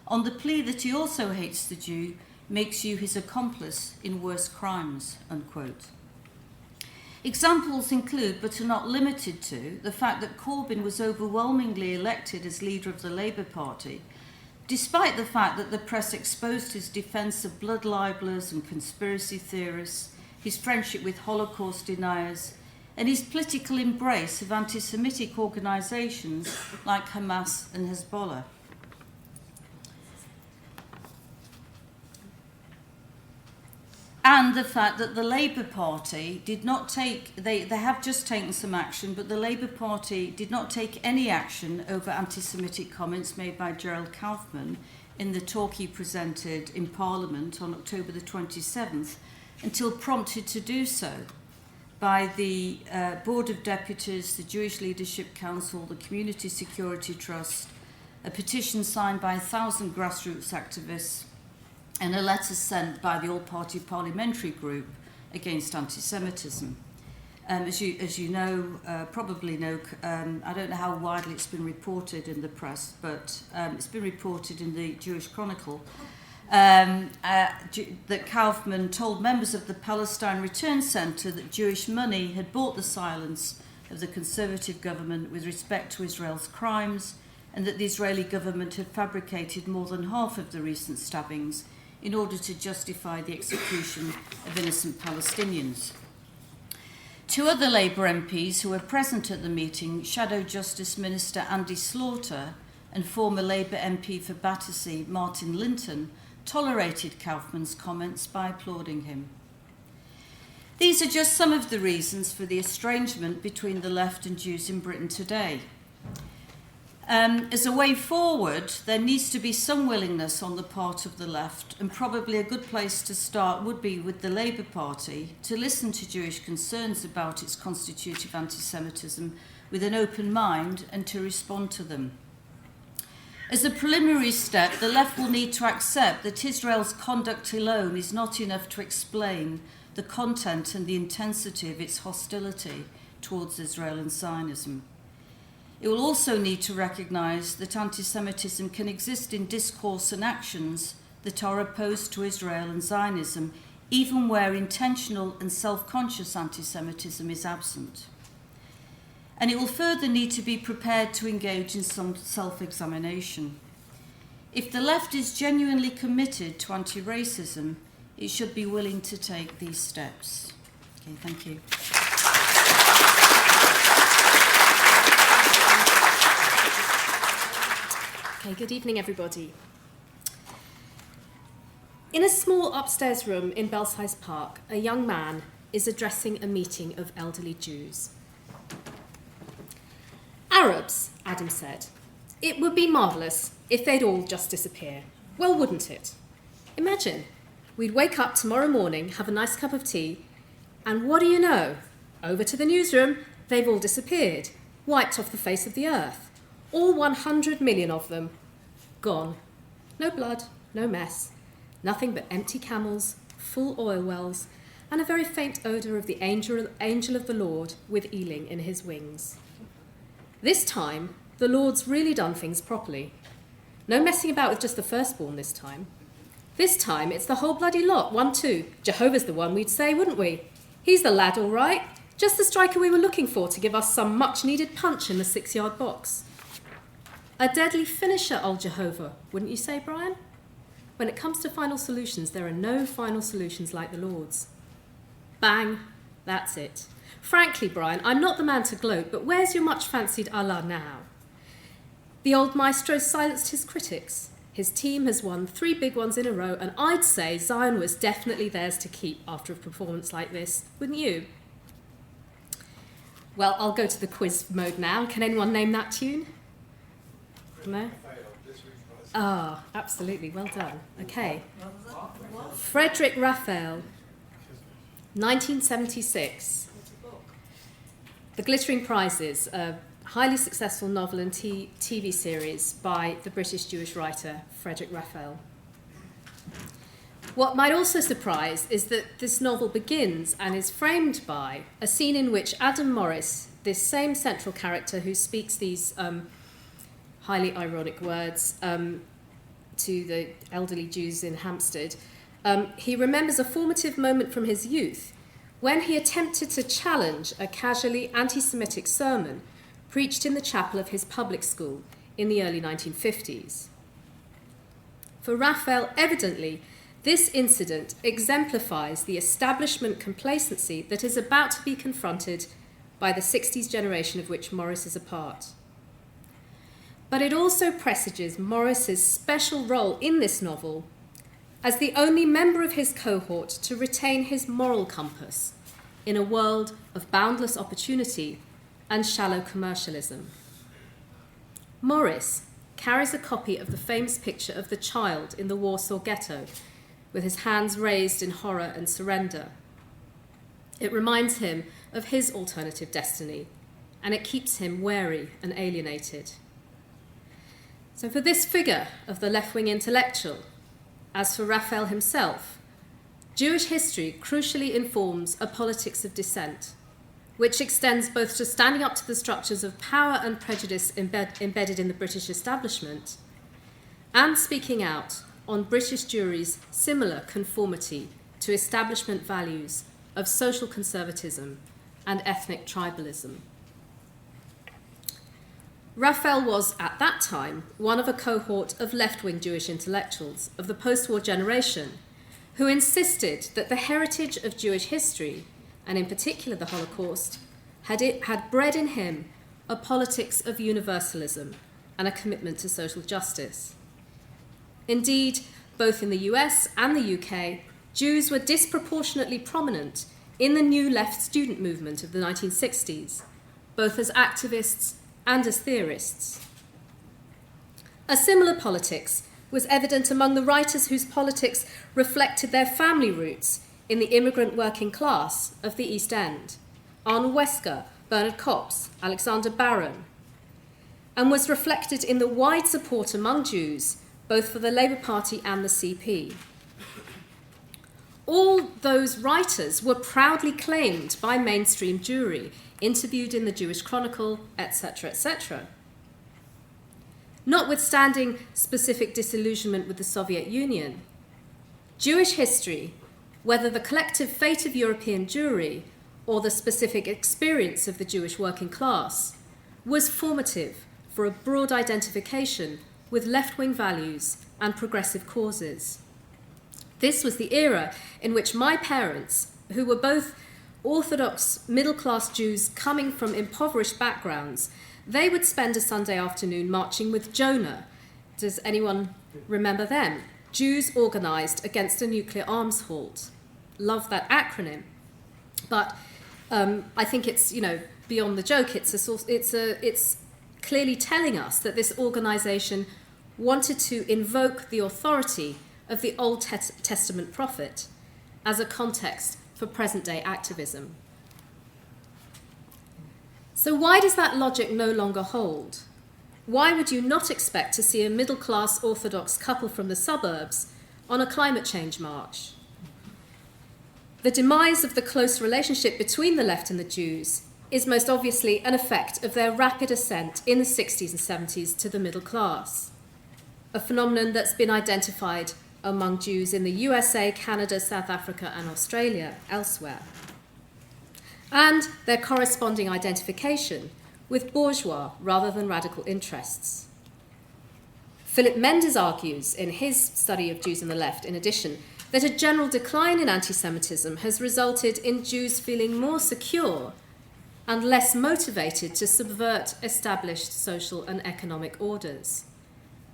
on the plea that he also hates the Jew, makes you his accomplice in worse crimes," unquote. Examples include, but are not limited to, the fact that Corbyn was overwhelmingly elected as leader of the Labour Party, despite the fact that the press exposed his defence of blood libellers and conspiracy theorists, his friendship with Holocaust deniers, and his political embrace of anti-Semitic organisations like Hamas and Hezbollah. And the fact that the Labour Party did not take, they have just taken some action, but the Labour Party did not take any action over anti-Semitic comments made by Gerald Kaufman in the talk he presented in Parliament on October the 27th, until prompted to do so by the Board of Deputies, the Jewish Leadership Council, the Community Security Trust, a petition signed by 1,000 grassroots activists, and a letter sent by the All-Party Parliamentary Group against anti-Semitism. As you know, probably know, I don't know how widely it's been reported in the press, but it's been reported in the Jewish Chronicle, that Kaufman told members of the Palestine Return Centre that Jewish money had bought the silence of the Conservative government with respect to Israel's crimes, and that the Israeli government had fabricated more than half of the recent stabbings in order to justify the execution of innocent Palestinians. Two other Labour MPs who were present at the meeting, Shadow Justice Minister Andy Slaughter and former Labour MP for Battersea Martin Linton, tolerated Kaufman's comments by applauding him. These are just some of the reasons for the estrangement between the left and Jews in Britain today. As a way forward, there needs to be some willingness on the part of the left, and probably a good place to start would be with the Labour Party, to listen to Jewish concerns about its constitutive anti-Semitism with an open mind and to respond to them. As a preliminary step, the left will need to accept that Israel's conduct alone is not enough to explain the content and the intensity of its hostility towards Israel and Zionism. It will also need to recognise that anti-Semitism can exist in discourse and actions that are opposed to Israel and Zionism, even where intentional and self-conscious anti-Semitism is absent. And it will further need to be prepared to engage in some self-examination. If the left is genuinely committed to anti-racism, it should be willing to take these steps. Okay, thank you. Okay, good evening, everybody. In a small upstairs room in Belsize Park, a young man is addressing a meeting of elderly Jews. Arabs, Adam said. It would be marvellous if they'd all just disappear. Well, wouldn't it? Imagine, we'd wake up tomorrow morning, have a nice cup of tea, and what do you know? Over to the newsroom, they've all disappeared, wiped off the face of the earth. All 100 million of them, gone. No blood, no mess, nothing but empty camels, full oil wells, and a very faint odour of the angel of the Lord with Ealing in his wings. This time, the Lord's really done things properly. No messing about with just the firstborn this time. This time, it's the whole bloody lot, 1-2. Jehovah's the one, we'd say, wouldn't we? He's the lad, all right. Just the striker we were looking for to give us some much-needed punch in the 6-yard box. A deadly finisher, old Jehovah, wouldn't you say, Brian? When it comes to final solutions, there are no final solutions like the Lord's. Bang, that's it. Frankly, Brian, I'm not the man to gloat, but where's your much-fancied Allah now? The old maestro silenced his critics. His team has won 3 big ones in a row, and I'd say Zion was definitely theirs to keep after a performance like this, wouldn't you? Well, I'll go to the quiz mode now. Can anyone name that tune? No? Ah, absolutely. Well done. Okay. Frederick Raphael, 1976. The Glittering Prizes, a highly successful novel and TV series by the British Jewish writer Frederick Raphael. What might also surprise is that this novel begins and is framed by a scene in which Adam Morris, this same central character who speaks these highly ironic words to the elderly Jews in Hampstead, he remembers a formative moment from his youth when he attempted to challenge a casually anti-Semitic sermon preached in the chapel of his public school in the early 1950s. For Raphael, evidently, this incident exemplifies the establishment complacency that is about to be confronted by the 60s generation of which Morris is a part. But it also presages Morris's special role in this novel as the only member of his cohort to retain his moral compass in a world of boundless opportunity and shallow commercialism. Morris carries a copy of the famous picture of the child in the Warsaw Ghetto with his hands raised in horror and surrender. It reminds him of his alternative destiny, and it keeps him wary and alienated. So for this figure of the left-wing intellectual, as for Raphael himself, Jewish history crucially informs a politics of dissent, which extends both to standing up to the structures of power and prejudice embedded in the British establishment, and speaking out on British Jewry's similar conformity to establishment values of social conservatism and ethnic tribalism. Raphael was, at that time, one of a cohort of left-wing Jewish intellectuals of the post-war generation who insisted that the heritage of Jewish history, and in particular the Holocaust, had bred in him a politics of universalism and a commitment to social justice. Indeed, both in the US and the UK, Jews were disproportionately prominent in the New Left student movement of the 1960s, both as activists and as theorists. A similar politics was evident among the writers whose politics reflected their family roots in the immigrant working class of the East End, Arnold Wesker, Bernard Kopps, Alexander Barron, and was reflected in the wide support among Jews, both for the Labour Party and the CP. All those writers were proudly claimed by mainstream Jewry, interviewed in the Jewish Chronicle, etc., etc. Notwithstanding specific disillusionment with the Soviet Union, Jewish history, whether the collective fate of European Jewry or the specific experience of the Jewish working class, was formative for a broad identification with left-wing values and progressive causes. This was the era in which my parents, who were both Orthodox middle-class Jews coming from impoverished backgrounds, they would spend a Sunday afternoon marching with Jonah. Does anyone remember them? Jews organised against a nuclear arms halt. Love that acronym. But I think it's, beyond the joke, it's clearly telling us that this organisation wanted to invoke the authority of the Old Testament prophet as a context for present-day activism. So why does that logic no longer hold? Why would you not expect to see a middle-class Orthodox couple from the suburbs on a climate change march? The demise of the close relationship between the left and the Jews is most obviously an effect of their rapid ascent in the 60s and 70s to the middle class, a phenomenon that's been identified among Jews in the USA, Canada, South Africa, and Australia, elsewhere, and their corresponding identification with bourgeois rather than radical interests. Philip Mendes argues in his study of Jews and the left, in addition, that a general decline in anti-Semitism has resulted in Jews feeling more secure and less motivated to subvert established social and economic orders,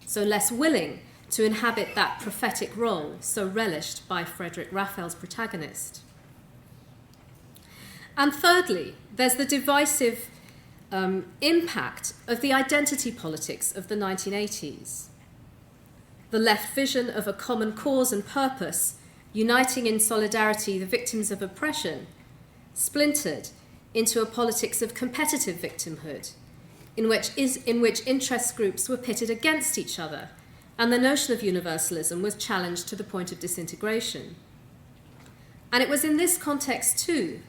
so less willing to inhabit that prophetic role so relished by Frederick Raphael's protagonist. And thirdly, there's the divisive impact of the identity politics of the 1980s. The left vision of a common cause and purpose, uniting in solidarity the victims of oppression, splintered into a politics of competitive victimhood, in which interest groups were pitted against each other, and the notion of universalism was challenged to the point of disintegration. And it was in this context, too,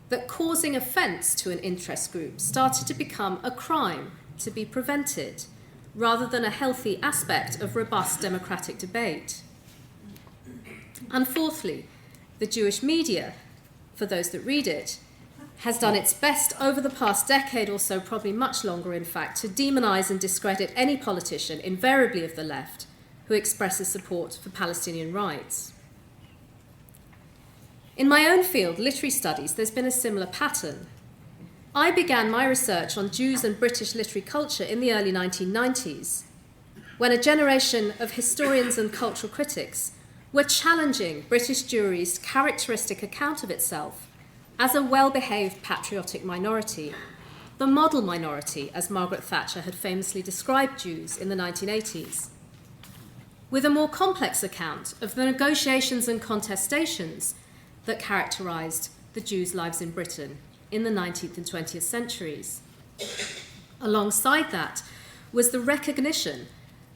that causing offence to an interest group started to become a crime to be prevented, rather than a healthy aspect of robust democratic debate. And fourthly, the Jewish media, for those that read it, has done its best over the past decade or so, probably much longer in fact, to demonise and discredit any politician, invariably of the left, who expresses support for Palestinian rights. In my own field, literary studies, there's been a similar pattern. I began my research on Jews and British literary culture in the early 1990s, when a generation of historians and cultural critics were challenging British Jewry's characteristic account of itself as a well-behaved patriotic minority, the model minority, as Margaret Thatcher had famously described Jews in the 1980s, with a more complex account of the negotiations and contestations that characterised the Jews' lives in Britain in the 19th and 20th centuries. Alongside that was the recognition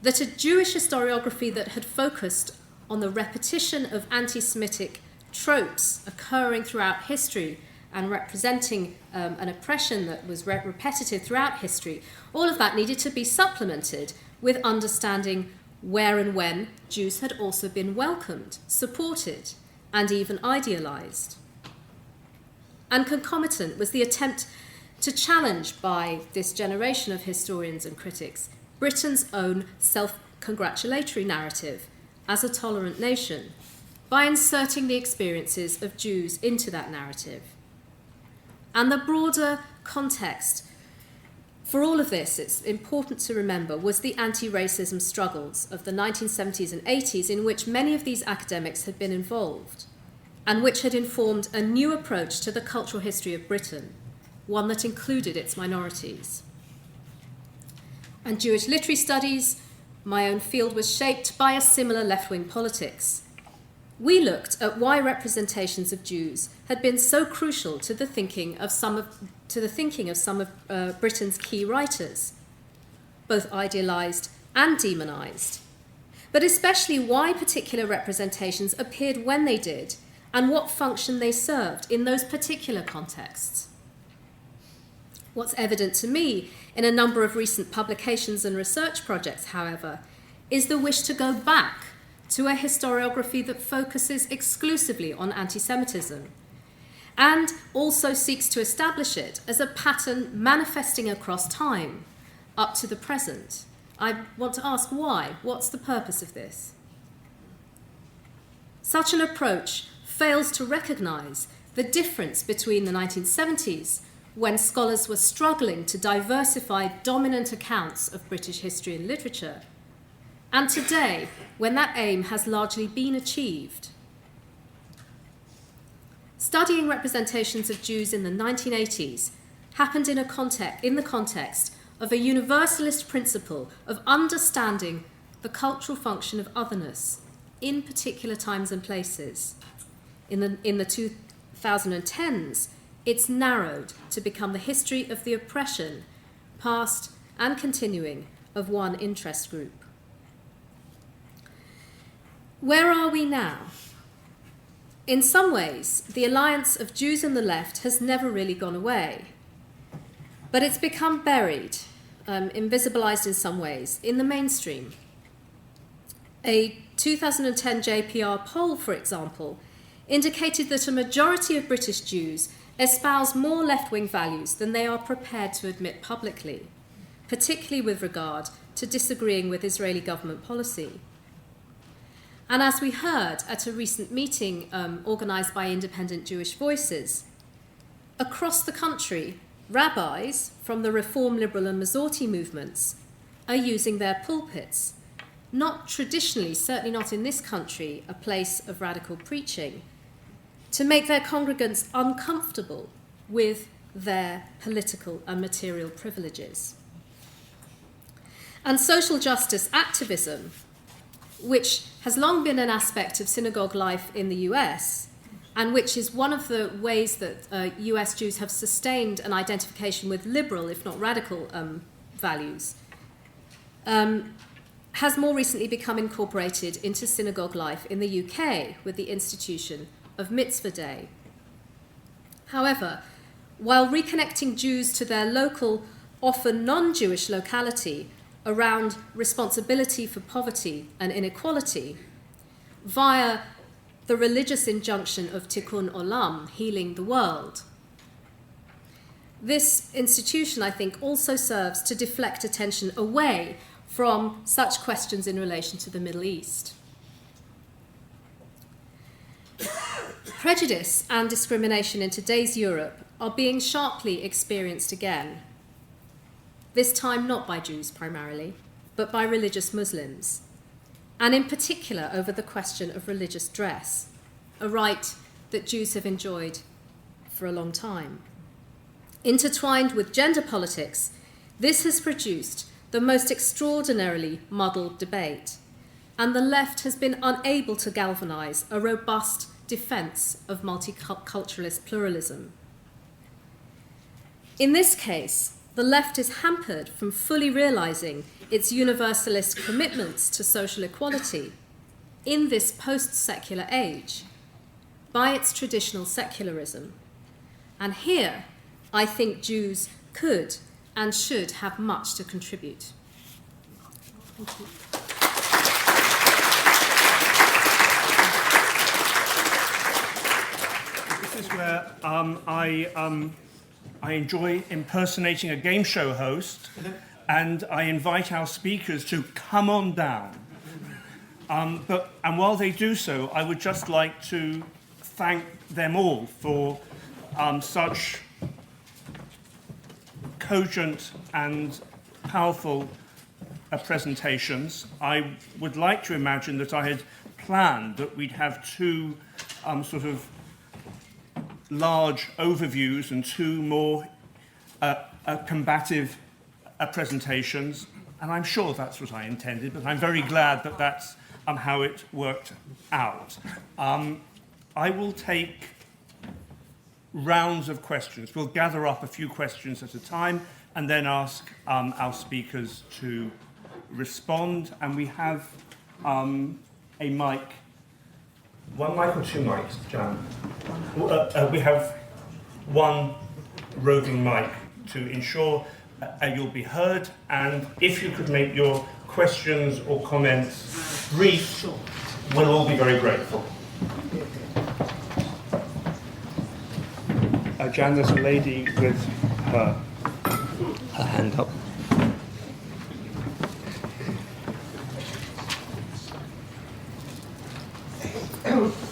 that a Jewish historiography that had focused on the repetition of anti-Semitic tropes occurring throughout history and representing an oppression that was repetitive throughout history, all of that needed to be supplemented with understanding where and when Jews had also been welcomed, supported, and even idealised. And concomitant was the attempt to challenge by this generation of historians and critics Britain's own self-congratulatory narrative as a tolerant nation by inserting the experiences of Jews into that narrative. And the broader context for all of this, it's important to remember, was the anti-racism struggles of the 1970s and 80s in which many of these academics had been involved and which had informed a new approach to the cultural history of Britain, one that included its minorities. And Jewish literary studies, my own field, was shaped by a similar left-wing politics. We looked at why representations of Jews had been so crucial to the thinking of some of Britain's key writers, both idealised and demonised, but especially why particular representations appeared when they did and what function they served in those particular contexts. What's evident to me in a number of recent publications and research projects, however, is the wish to go back to a historiography that focuses exclusively on anti-Semitism, and also seeks to establish it as a pattern manifesting across time, up to the present. I want to ask why. What's the purpose of this? Such an approach fails to recognise the difference between the 1970s, when scholars were struggling to diversify dominant accounts of British history and literature, and today, when that aim has largely been achieved. Studying representations of Jews in the 1980s happened in the context of a universalist principle of understanding the cultural function of otherness in particular times and places. In the 2010s, it's narrowed to become the history of the oppression, past and continuing, of one interest group. Where are we now? In some ways, the alliance of Jews and the left has never really gone away, but it's become buried, invisibilized in some ways, in the mainstream. A 2010 JPR poll, for example, indicated that a majority of British Jews espouse more left-wing values than they are prepared to admit publicly, particularly with regard to disagreeing with Israeli government policy. And as we heard at a recent meeting organised by Independent Jewish Voices, across the country, rabbis from the Reform, Liberal and Masorti movements are using their pulpits, not traditionally, certainly not in this country, a place of radical preaching, to make their congregants uncomfortable with their political and material privileges. And social justice activism, which has long been an aspect of synagogue life in the US, and which is one of the ways that US Jews have sustained an identification with liberal, if not radical, values, has more recently become incorporated into synagogue life in the UK with the institution of Mitzvah Day. However, while reconnecting Jews to their local, often non-Jewish locality around responsibility for poverty and inequality, via the religious injunction of Tikkun Olam, healing the world, this institution, I think, also serves to deflect attention away from such questions in relation to the Middle East. Prejudice and discrimination in today's Europe are being sharply experienced again, this time not by Jews primarily, but by religious Muslims, and in particular over the question of religious dress, a right that Jews have enjoyed for a long time. Intertwined with gender politics, this has produced the most extraordinarily muddled debate, and the left has been unable to galvanise a robust defence of multiculturalist pluralism. In this case, the left is hampered from fully realising its universalist commitments to social equality in this post-secular age by its traditional secularism. And here, I think Jews could and should have much to contribute. Thank you. This is where I enjoy impersonating a game show host, and I invite our speakers to come on down. And while they do so, I would just like to thank them all for such cogent and powerful presentations. I would like to imagine that I had planned that we'd have two sort of large overviews and two more combative presentations, and I'm sure that's what I intended, but I'm very glad that that's how it worked out. I will take rounds of questions. We'll gather up a few questions at a time and then ask our speakers to respond, and we have a mic. One mic or two mics, Jan? We have one roving mic to ensure you'll be heard, and if you could make your questions or comments brief we'll all be very grateful. Jan, there's a lady with her hand up.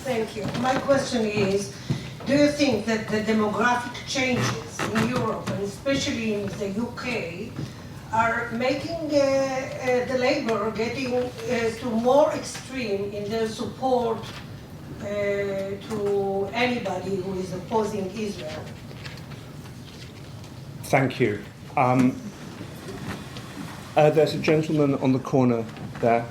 Thank you. My question is, do you think that the demographic changes in Europe, and especially in the UK, are making the Labour getting to more extreme in their support to anybody who is opposing Israel? Thank you. There's a gentleman on the corner there.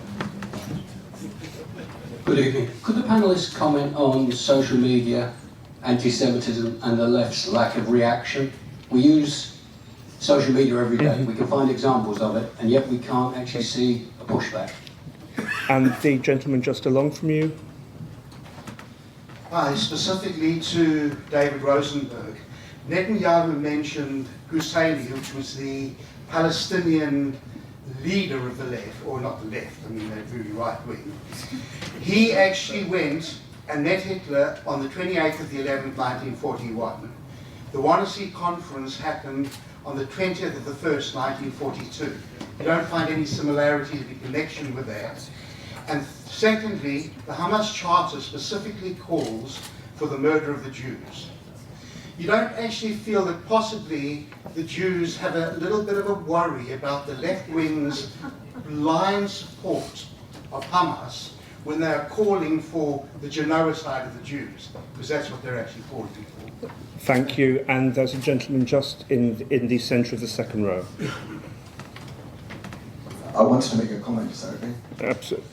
Good evening. Could the panellists comment on social media, anti-Semitism and the left's lack of reaction? We use social media every day. We can find examples of it, and yet we can't actually see a pushback. And the gentleman just along from you. Hi, specifically to David Rosenberg. Netanyahu mentioned Husseini, which was the Palestinian leader of the left, or not the left, I mean they're really right wing. He actually went and met Hitler on the 28th of the 11th, 1941. The Wannsee Conference happened on the 20th of the 1st, 1942. You don't find any similarity to the connection with that. And secondly, the Hamas Charter specifically calls for the murder of the Jews. You don't actually feel that possibly the Jews have a little bit of a worry about the left wing's blind support of Hamas when they are calling for the genocide of the Jews, because that's what they're actually calling for. Thank you. And there's a gentleman just in the centre of the second row. I wanted to make a comment, is that okay? Absolutely.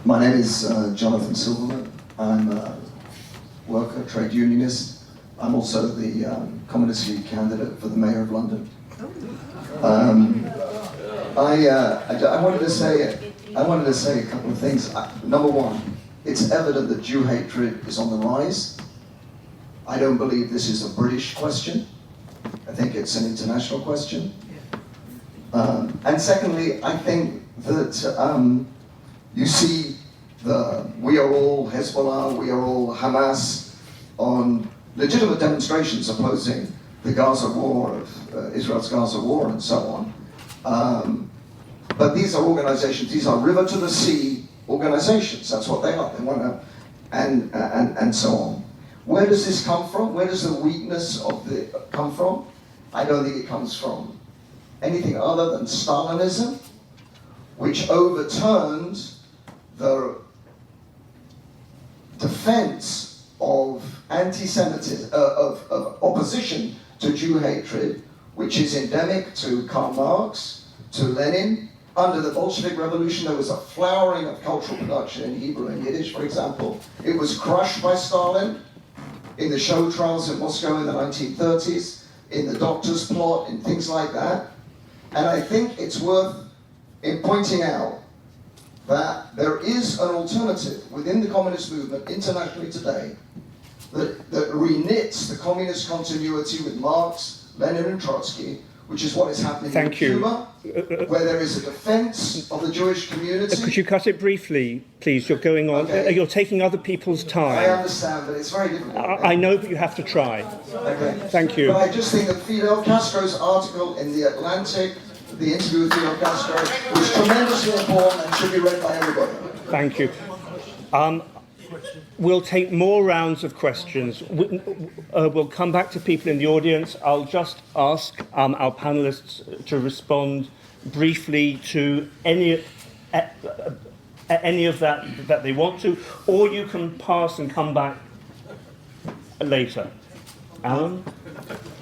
My name is Jonathan Silverman. I'm a worker, trade unionist. I'm also the Communist League candidate for the Mayor of London. I wanted to say a couple of things. Number one, it's evident that Jew hatred is on the rise. I don't believe this is a British question. I think it's an international question. And secondly, I think that you see we are all Hezbollah, we are all Hamas on legitimate demonstrations opposing the Gaza war, Israel's Gaza war and so on. But these are organizations, these are river to the sea organizations, that's what they are. They want to, and so on. Where does this come from? Where does the weakness of come from? I don't think it comes from anything other than Stalinism, which overturned the defense of anti-Semitism, of opposition to Jew hatred, which is endemic to Karl Marx, to Lenin. Under the Bolshevik Revolution, there was a flowering of cultural production in Hebrew and Yiddish, for example. It was crushed by Stalin in the show trials in Moscow in the 1930s, in the Doctor's Plot, in things like that. And I think it's worth in pointing out that there is an alternative within the communist movement internationally today that reknits the communist continuity with Marx, Lenin and Trotsky, which is what is happening in Cuba, where there is a defense of the Jewish community. Could you cut it briefly, please? You're going on. Okay. You're taking other people's time. I understand, but it's very difficult. I know, but you have to try. Okay. Thank you. But I just think that Fidel Castro's article in The Atlantic, the interview with Fidel Castro, was tremendously important and should be read by everybody. Thank you. We'll take more rounds of questions. We'll come back to people in the audience. I'll just ask our panellists to respond briefly to any of that they want to, or you can pass and come back later. Alan?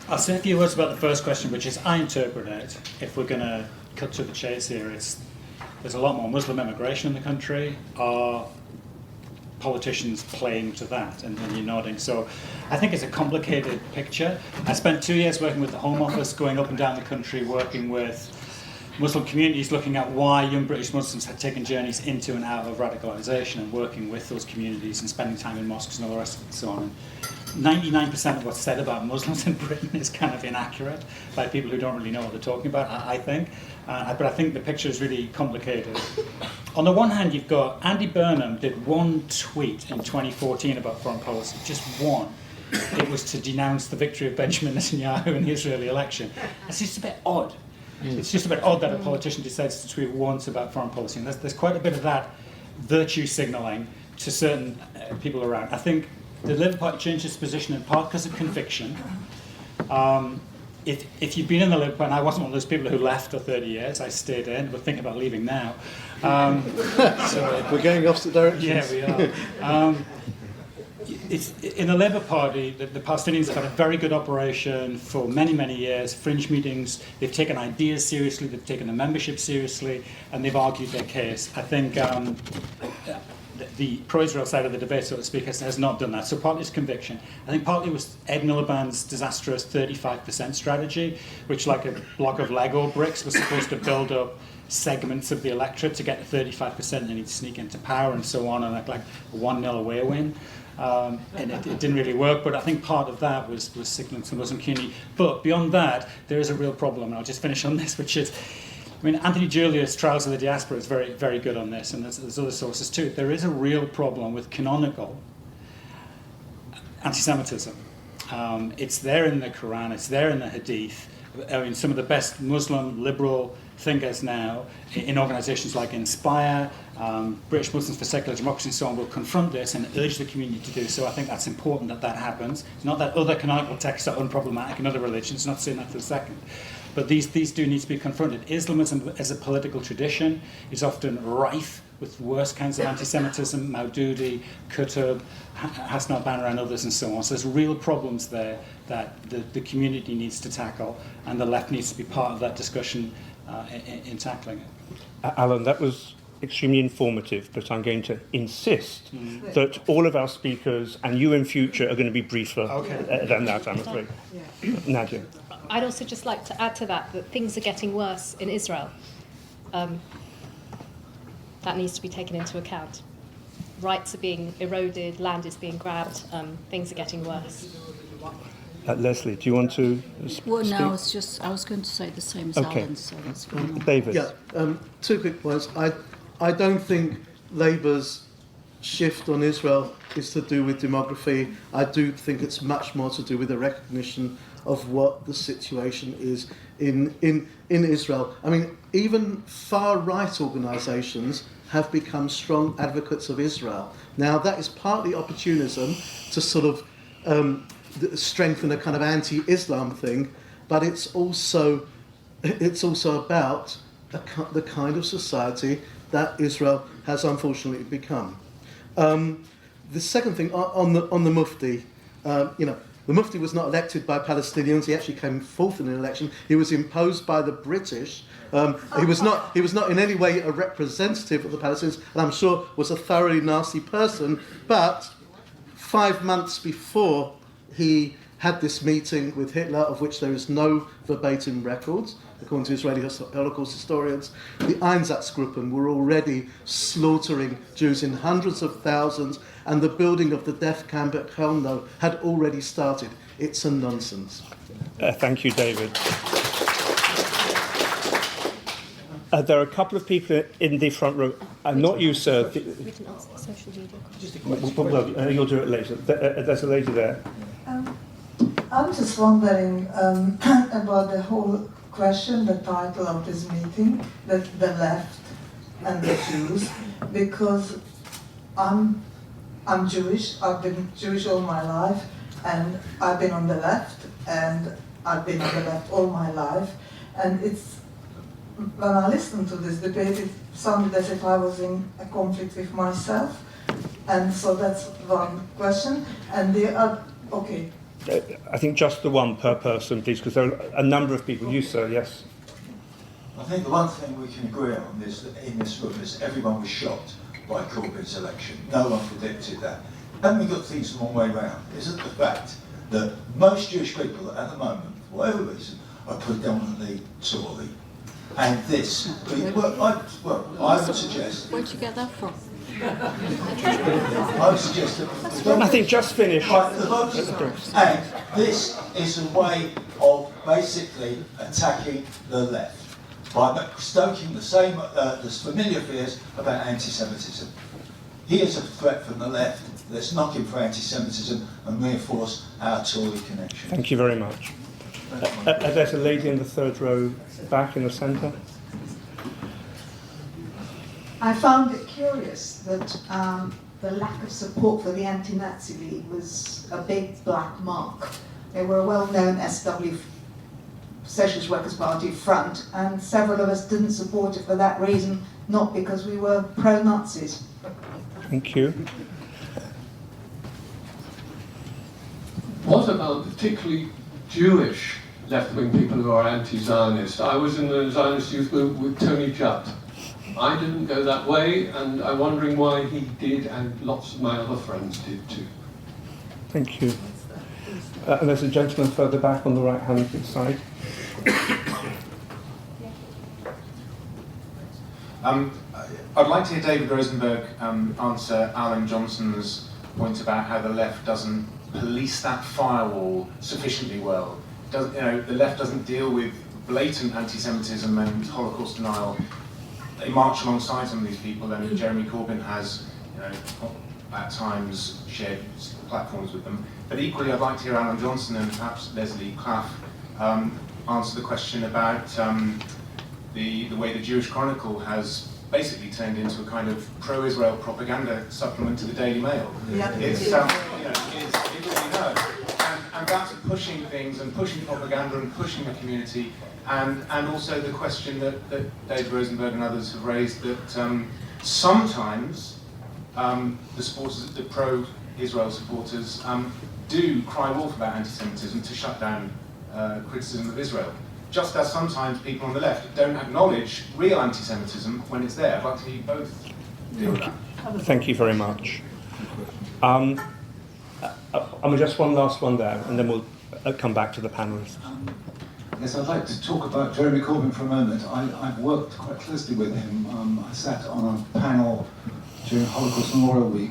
I'll say a few words about the first question, which is, I interpret it, if we're going to cut to the chase here, there's a lot more Muslim immigration in the country. Are politicians playing to that? And you're nodding. So I think it's a complicated picture. I spent 2 years working with the Home Office, going up and down the country, working with Muslim communities, looking at why young British Muslims had taken journeys into and out of radicalisation and working with those communities and spending time in mosques and all the rest of it and so on. And 99% of what's said about Muslims in Britain is kind of inaccurate by people who don't really know what they're talking about, I think. But I think the picture is really complicated. On the one hand, you've got Andy Burnham did one tweet in 2014 about foreign policy, just one. It was to denounce the victory of Benjamin Netanyahu in the Israeli election. It's just a bit odd. It's just a bit odd that a politician decides to tweet once about foreign policy. And there's quite a bit of that virtue signalling to certain people around. I think the Labour Party changed its position in part because of conviction. If you've been in the Labour Party, and I wasn't one of those people who left for 30 years, I stayed in, but thinking about leaving now. So, we're going opposite directions. Yeah, we are. It's, in the Labour Party, the Palestinians have had a very good operation for many, many years, fringe meetings, they've taken ideas seriously, they've taken the membership seriously, and they've argued their case. I think the pro-Israel side of the debate, so to speak, has not done that. So partly it's conviction. I think partly it was Ed Miliband's disastrous 35% strategy, which, like a block of Lego bricks, was supposed to build up segments of the electorate to get to 35% and he'd sneak into power and so on, and like a 1-0 away win. And it didn't really work, but I think part of that was signalling to the Muslim community. But beyond that, there is a real problem, and I'll just finish on this, which is, I mean, Anthony Julius' Trials of the Diaspora is very, very good on this, and there's other sources too. There is a real problem with canonical anti-Semitism. It's there in the Quran, it's there in the Hadith. I mean, some of the best Muslim liberal thinkers now in organisations like Inspire, British Muslims for Secular Democracy and so on will confront this and urge the community to do so. I think that's important that that happens. It's not that other canonical texts are unproblematic in other religions, not saying that for a second. But these do need to be confronted. Islamism as a political tradition is often rife with worse kinds of anti-Semitism, Maududi, Qutb, Hassan al-Banna and others and so on. So there's real problems there that the community needs to tackle, and the left needs to be part of that discussion in tackling it. Alan, that was extremely informative, but I'm going to insist that all of our speakers and you in future are going to be briefer than that, I'm afraid. Nadia. I'd also just like to add to that things are getting worse in Israel. That needs to be taken into account. Rights are being eroded, land is being grabbed, things are getting worse. Leslie, do you want to speak? Well, no, I was going to say the same as Alan, so that's fine. David. Yeah, two quick points. I don't think Labour's shift on Israel is to do with demography. I do think it's much more to do with the recognition of what the situation is in Israel. I mean, even far-right organisations have become strong advocates of Israel. Now, that is partly opportunism to sort of strengthen a kind of anti-Islam thing, but it's also about the kind of society that Israel has unfortunately become. The second thing on the Mufti, the Mufti was not elected by Palestinians. He actually came fourth in an election. He was imposed by the British. He was not in any way a representative of the Palestinians, and I'm sure was a thoroughly nasty person. But 5 months before he had this meeting with Hitler, of which there is no verbatim records, according to Israeli Holocaust historians, the Einsatzgruppen were already slaughtering Jews in hundreds of thousands, and the building of the death camp at Chelmno had already started. It's a nonsense. Thank you, David. There are a couple of people in the front row. Not you, sir. We can answer social media questions. Well, you'll do it later. There's a lady there. I'm just wondering about the whole question, the title of this meeting, the left and the Jews, because I'm Jewish. I've been Jewish all my life, and I've been on the left, and I've been on the left all my life, and it's when I listened to this debate, it sounded as if I was in a conflict with myself, and so that's one question. And the other, okay. I think just the one per person, please, because there are a number of people. You, sir, yes. I think the one thing we can agree on is that in this room is everyone was shocked by Corbyn's election. No one predicted that. Haven't we got things the wrong way round? Isn't the fact that most Jewish people at the moment, for whatever reason, are predominantly Tory? And this, I would suggest. Where'd you get that from? I would suggest that. I think just finish. Right, the votes, and this is a way of basically attacking the left by stoking the same, the familiar fears about anti-Semitism. Here's a threat from the left. Let's knock him for anti-Semitism and reinforce our Tory connection. Thank you very much. There's a lady in the third row back in the centre. I found it curious that the lack of support for the Anti-Nazi League was a big black mark. They were a well-known SW, Socialist Workers' Party front, and several of us didn't support it for that reason, not because we were pro-Nazis. Thank you. What about particularly Jewish left-wing people who are anti-Zionist? I was in the Zionist youth movement with Tony Judd. I didn't go that way, and I'm wondering why he did, and lots of my other friends did too. Thank you. And there's a gentleman further back on the right-hand side. I'd like to hear David Rosenberg answer Alan Johnson's point about how the left doesn't police that firewall sufficiently well. The left doesn't deal with blatant anti-Semitism and Holocaust denial. They march alongside some of these people, and Jeremy Corbyn has, at times shared platforms with them. But equally, I'd like to hear Alan Johnson and perhaps Leslie Claff answer the question about the way the Jewish Chronicle has basically turned into a kind of pro-Israel propaganda supplement to the Daily Mail. Yeah. It's it really does. And that's pushing things and pushing propaganda and pushing the community. And also the question that David Rosenberg and others have raised, that sometimes the pro-Israel supporters do cry wolf about anti-Semitism to shut down criticism of Israel. Just as sometimes people on the left don't acknowledge real anti-Semitism when it's there. I'd like to hear you both deal with that. Thank you very much. Just one last one there, and then we'll come back to the panellists. Yes, I'd like to talk about Jeremy Corbyn for a moment. I've worked quite closely with him. I sat on a panel during Holocaust Memorial Week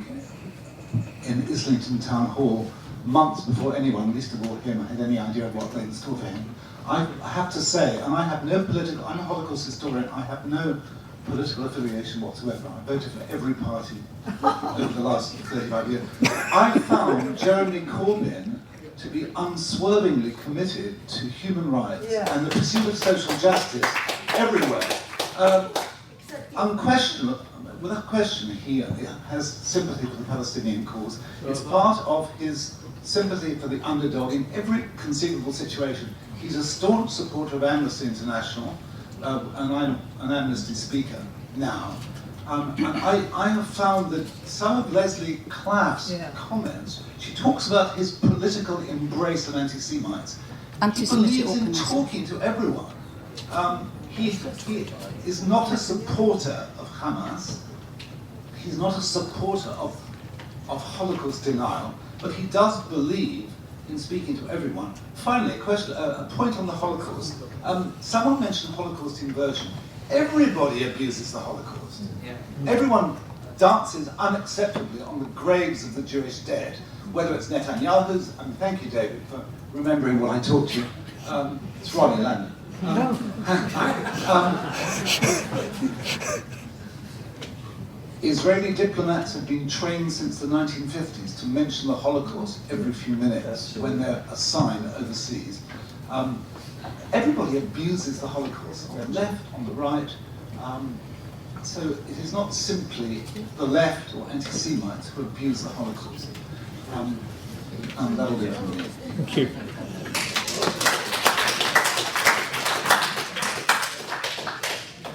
in Islington Town Hall months before anyone, least of all him, had any idea of what lay in store for him. I have to say, and I have no political, I'm a Holocaust historian, I have no political affiliation whatsoever. I voted for every party over the last 35 years. I found Jeremy Corbyn to be unswervingly committed to human rights and the pursuit of social justice everywhere. Unquestionable, without question, he has sympathy for the Palestinian cause. It's part of his sympathy for the underdog in every conceivable situation. He's a staunch supporter of Amnesty International, and I'm an Amnesty speaker now. And I have found that some of Leslie Claff's comments, she talks about his political embrace of anti-Semites. He believes in talking to everyone. He is not a supporter of Hamas. He's not a supporter of Holocaust denial, but he does believe in speaking to everyone. Finally, a point on the Holocaust. Someone mentioned Holocaust inversion. Everybody abuses the Holocaust. Everyone dances unacceptably on the graves of the Jewish dead, whether it's Netanyahu's, and thank you, David, for remembering what I taught you. It's Ronnie Landon. Israeli diplomats have been trained since the 1950s to mention the Holocaust every few minutes when they're assigned overseas. Everybody abuses the Holocaust, on the left, on the right. So it is not simply the left or anti-Semites who abuse the Holocaust. And that'll be it from me. Thank you.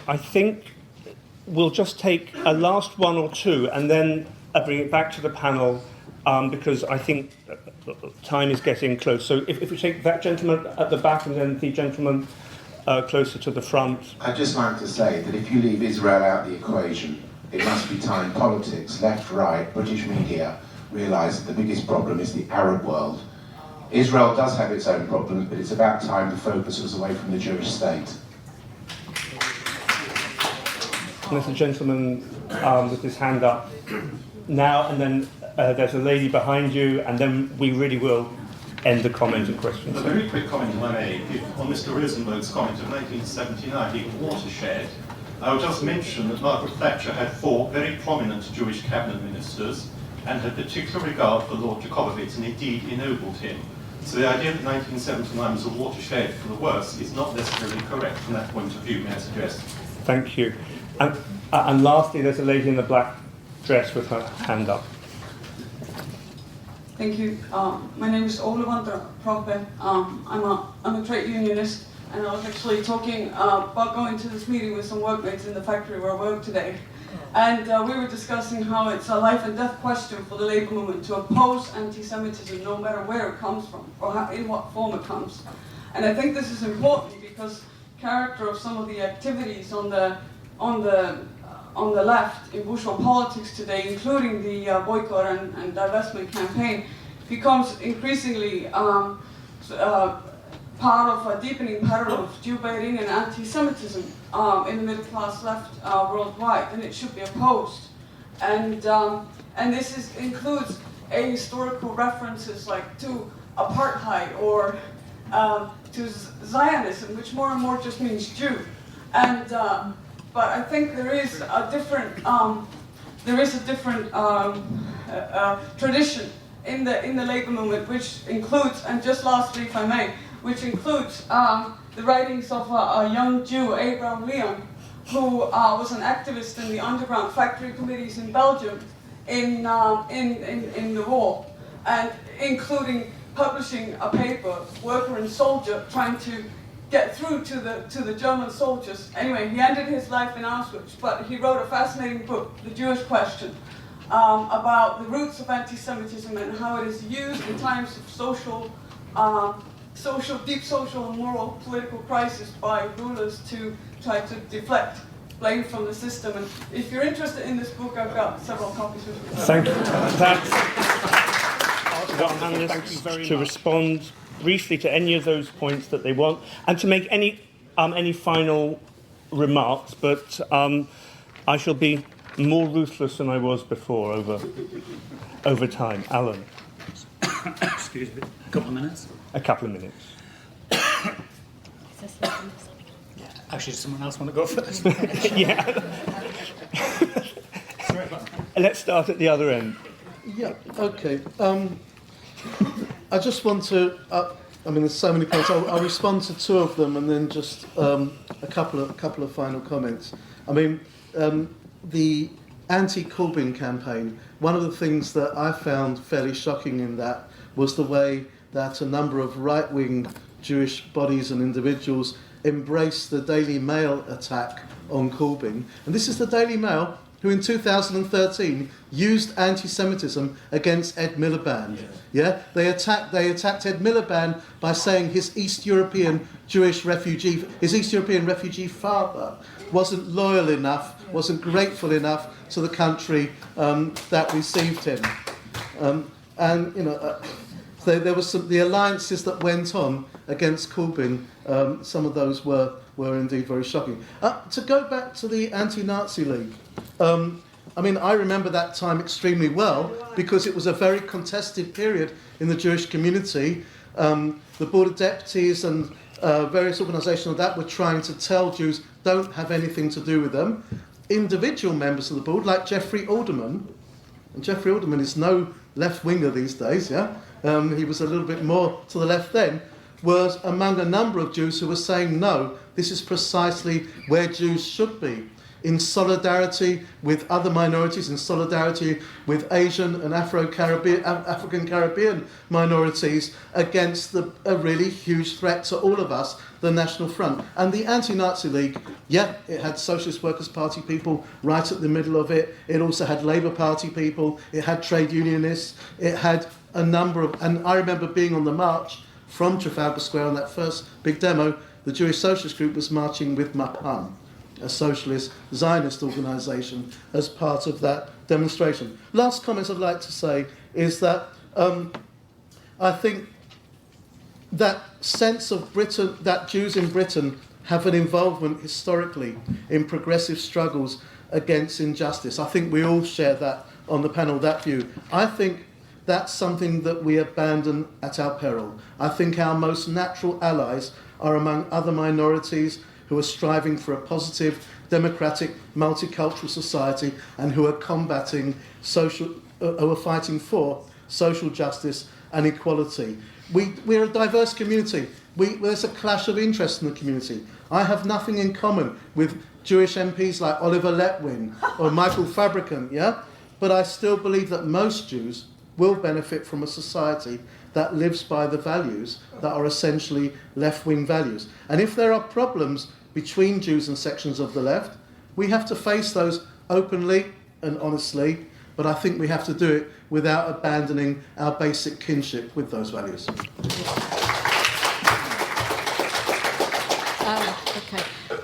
I think we'll just take a last one or two and then bring it back to the panel because I think time is getting close. So if we take that gentleman at the back and then the gentleman closer to the front. I'd just like to say that if you leave Israel out of the equation, it must be time politics, left, right, British media, realise that the biggest problem is the Arab world. Israel does have its own problems, but it's about time to focus us away from the Jewish state. There's a gentleman with his hand up now, and then there's a lady behind you, and then we really will end the comment and questions. A very quick comment, if I may, on Mr. Rosenberg's comment of 1979 being a watershed. I will just mention that Margaret Thatcher had 4 very prominent Jewish cabinet ministers and had particular regard for Lord Jacobowitz, and indeed ennobled him. So the idea that 1979 was a watershed for the worse is not necessarily correct from that point of view, may I suggest. Thank you. And lastly, there's a lady in the black dress with her hand up. Thank you. My name is Olivandra Prokbe. I'm a trade unionist, and I was actually talking about going to this meeting with some workmates in the factory where I work today. And we were discussing how it's a life and death question for the labour movement to oppose anti-Semitism no matter where it comes from or in what form it comes. And I think this is important because character of some of the activities on the left in bourgeois politics today, including the boycott and divestment campaign, becomes increasingly part of a deepening pattern of Jew baiting and anti-Semitism in the middle-class left worldwide, and it should be opposed. And this includes historical references like to apartheid or to Zionism, which more and more just means Jew. And but I think there is a different tradition in the labor movement, which includes, and just lastly, if I may, which includes the writings of a young Jew, Abraham Leon, who was an activist in the underground factory committees in Belgium in the war, and including publishing a paper, Worker and Soldier, trying to get through to the German soldiers. Anyway, he ended his life in Auschwitz, but he wrote a fascinating book, The Jewish Question, about the roots of anti-Semitism and how it is used in times of deep social and moral political crisis by rulers to try to deflect blame from the system. And if you're interested in this book, I've got several copies with me. Thank you. Panelists to respond briefly to any of those points that they want, and to make any final remarks. But I shall be more ruthless than I was before over time. Alan. Excuse me. A couple of minutes. A couple of minutes. Actually, does someone else want to go first? Yeah. Let's start at the other end. Yeah, okay. I just want to, there's so many points. I'll respond to 2 of them and then just a couple of final comments. The anti-Corbyn campaign, one of the things that I found fairly shocking in that was the way that a number of right-wing Jewish bodies and individuals embraced the Daily Mail attack on Corbyn. And this is the Daily Mail who in 2013 used anti-Semitism against Ed Miliband. Yeah, they attacked Ed Miliband by saying his East European refugee father wasn't loyal enough, wasn't grateful enough to the country that received him. There was the alliances that went on against Corbyn. Some of those were indeed very shocking. To go back to the Anti-Nazi League, I remember that time extremely well because it was a very contested period in the Jewish community. The Board of Deputies and various organisations of that were trying to tell Jews don't have anything to do with them. Individual members of the board, like Jeffrey Alderman, and Jeffrey Alderman is no left-winger these days, yeah? He was a little bit more to the left then, was among a number of Jews who were saying, no, this is precisely where Jews should be, in solidarity with other minorities, in solidarity with Asian and African Caribbean minorities against a really huge threat to all of us, the National Front. And the Anti-Nazi League, it had Socialist Workers' Party people right at the middle of it. It also had Labour Party people. It had trade unionists. It had a number of... And I remember being on the march from Trafalgar Square on that first big demo. The Jewish Socialist Group was marching with Mapam, a socialist Zionist organisation, as part of that demonstration. Last comment I'd like to say is that I think that sense of Britain, that Jews in Britain have an involvement historically in progressive struggles, against injustice. I think we all share that on the panel, that view. I think that's something that we abandon at our peril. I think our most natural allies are among other minorities who are striving for a positive, democratic, multicultural society and who are combating who are fighting for social justice and equality. We're a diverse community. There's a clash of interest in the community. I have nothing in common with Jewish MPs like Oliver Letwin or Michael Fabricant, yeah? But I still believe that most Jews will benefit from a society that lives by the values that are essentially left-wing values. And if there are problems between Jews and sections of the left, we have to face those openly and honestly, but I think we have to do it without abandoning our basic kinship with those values.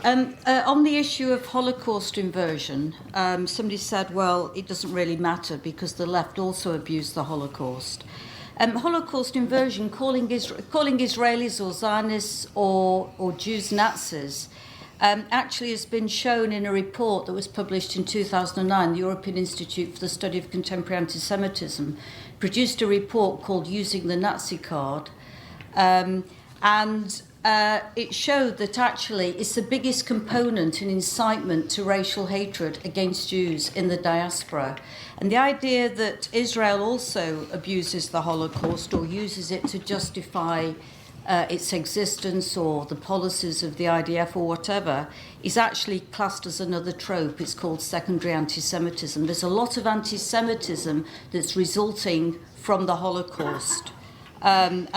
On the issue of Holocaust inversion, somebody said, well, it doesn't really matter because the left also abused the Holocaust. Holocaust inversion, calling Israelis or Zionists or Jews Nazis, actually has been shown in a report that was published in 2009. The European Institute for the Study of Contemporary Antisemitism produced a report called Using the Nazi Card, and it showed that actually it's the biggest component in incitement to racial hatred against Jews in the diaspora. And the idea that Israel also abuses the Holocaust or uses it to justify its existence or the policies of the IDF or whatever is actually classed as another trope. It's called secondary anti-Semitism. There's a lot of anti-Semitism that's resulting from the Holocaust. On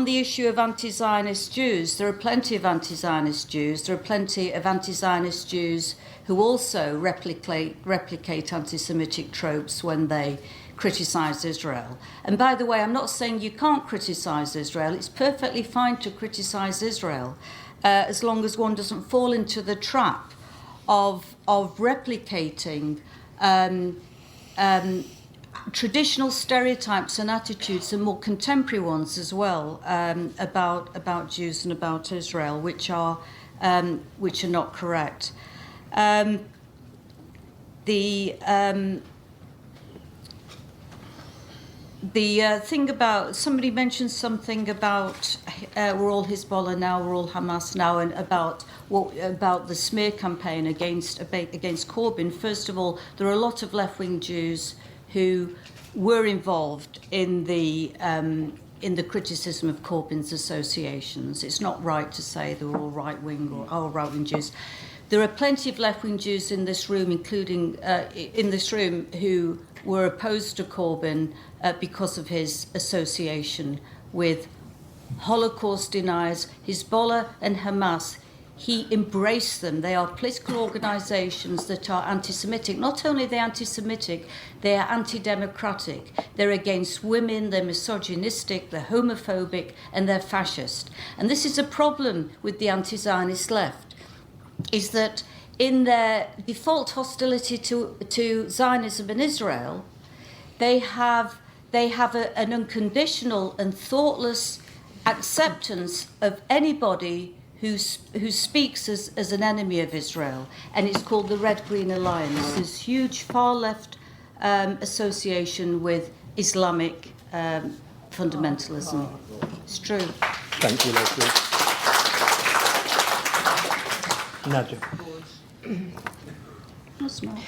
the issue of anti-Zionist Jews, there are plenty of anti-Zionist Jews. There are plenty of anti-Zionist Jews who also replicate anti-Semitic tropes when they criticise Israel. And by the way, I'm not saying you can't criticise Israel. It's perfectly fine to criticise Israel as long as one doesn't fall into the trap of replicating traditional stereotypes and attitudes and more contemporary ones as well about Jews and about Israel, which are not correct. The thing about, somebody mentioned something about we're all Hezbollah now, we're all Hamas now, and about the smear campaign against Corbyn. First of all, there are a lot of left-wing Jews who were involved in the criticism of Corbyn's associations. It's not right to say they're all right-wing or all right-wing Jews. There are plenty of left-wing Jews in this room, including who were opposed to Corbyn because of his association with Holocaust deniers, Hezbollah and Hamas. He embraced them. They are political organisations that are anti-Semitic. Not only are they anti-Semitic, they are anti-democratic. They're against women, they're misogynistic, they're homophobic, and they're fascist. And this is a problem with the anti-Zionist left, is that in their default hostility to Zionism and Israel, they have an unconditional and thoughtless acceptance of anybody who speaks as an enemy of Israel, and it's called the Red-Green Alliance. This huge far-left association with Islamic fundamentalism. It's true. Thank you, Leslie. Nadia. That's not.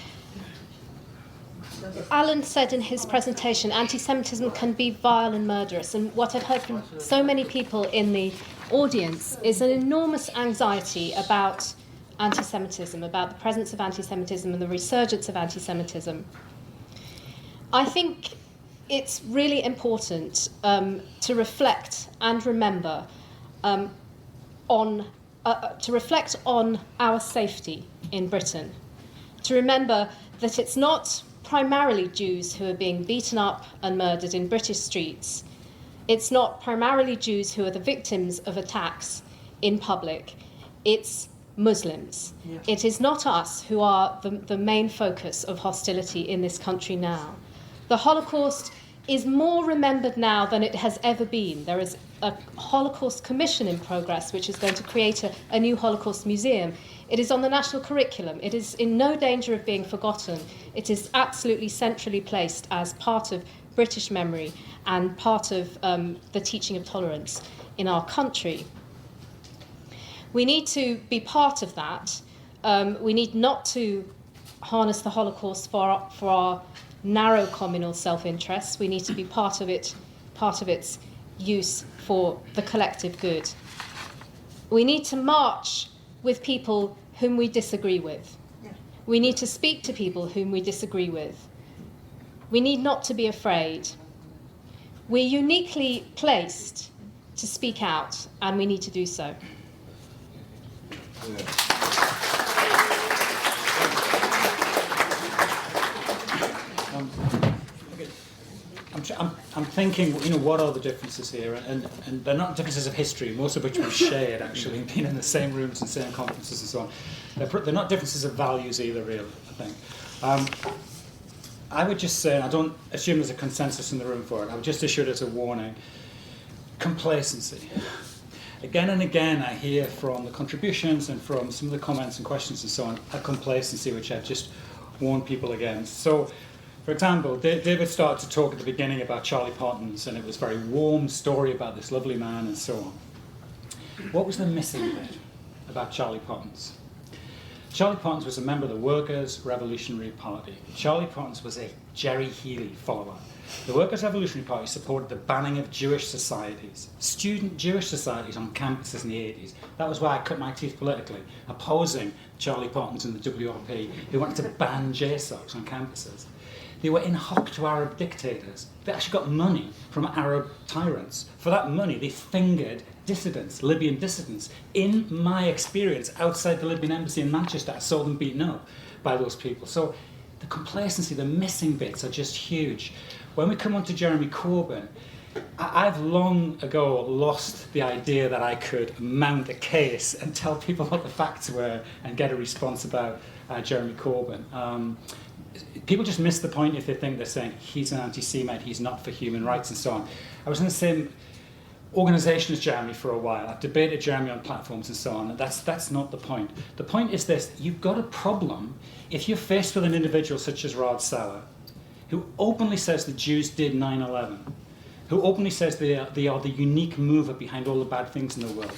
Alan said in his presentation, anti-Semitism can be vile and murderous, and what I've heard from so many people in the audience is an enormous anxiety about anti-Semitism, about the presence of anti-Semitism and the resurgence of anti-Semitism. I think it's really important to reflect and remember to reflect on our safety in Britain, to remember that it's not primarily Jews who are being beaten up and murdered in British streets. It's not primarily Jews who are the victims of attacks in public. It's Muslims. Yeah. It is not us who are the main focus of hostility in this country now. The Holocaust is more remembered now than it has ever been. There is a Holocaust Commission in progress which is going to create a new Holocaust museum. It is on the national curriculum. It is in no danger of being forgotten. It is absolutely centrally placed as part of British memory and part of the teaching of tolerance in our country. We need to be part of that. We need not to harness the Holocaust for our narrow communal self-interests. We need to be part of its use for the collective good. We need to march with people whom we disagree with. We need to speak to people whom we disagree with. We need not to be afraid. We're uniquely placed to speak out, and we need to do so. I'm thinking, what are the differences here? And they're not differences of history, most of which we've shared, actually, being in the same rooms and same conferences and so on. They're not differences of values either, really, I think. I would just say, and I don't assume there's a consensus in the room for it, I would just issue it as a warning. Complacency. Again and again, I hear from the contributions and from some of the comments and questions and so on, a complacency which I've just warned people against. So, for example, David started to talk at the beginning about Charlie Potton's, and it was a very warm story about this lovely man and so on. What was the missing bit about Charlie Potton's? Charlie Potton's was a member of the Workers' Revolutionary Party. Charlie Potton's was a Jerry Healy follower. The Workers' Revolutionary Party supported the banning of Jewish societies, student Jewish societies on campuses in the 80s. That was why I cut my teeth politically, opposing Charlie Potton's and the WRP, who wanted to ban JSOCs on campuses. They were in hock to Arab dictators. They actually got money from Arab tyrants. For that money, they fingered dissidents, Libyan dissidents. In my experience, outside the Libyan embassy in Manchester, I saw them beaten up by those people. So the complacency, the missing bits are just huge. When we come on to Jeremy Corbyn, I've long ago lost the idea that I could mount a case and tell people what the facts were and get a response about Jeremy Corbyn. People just miss the point if they think they're saying he's an anti-Semite, he's not for human rights and so on. I was in the same organisation as Jeremy for a while. I've debated Jeremy on platforms and so on. That's not the point. The point is this: you've got a problem if you're faced with an individual such as Rod Sauer, who openly says the Jews did 9/11, who openly says they are the unique mover behind all the bad things in the world,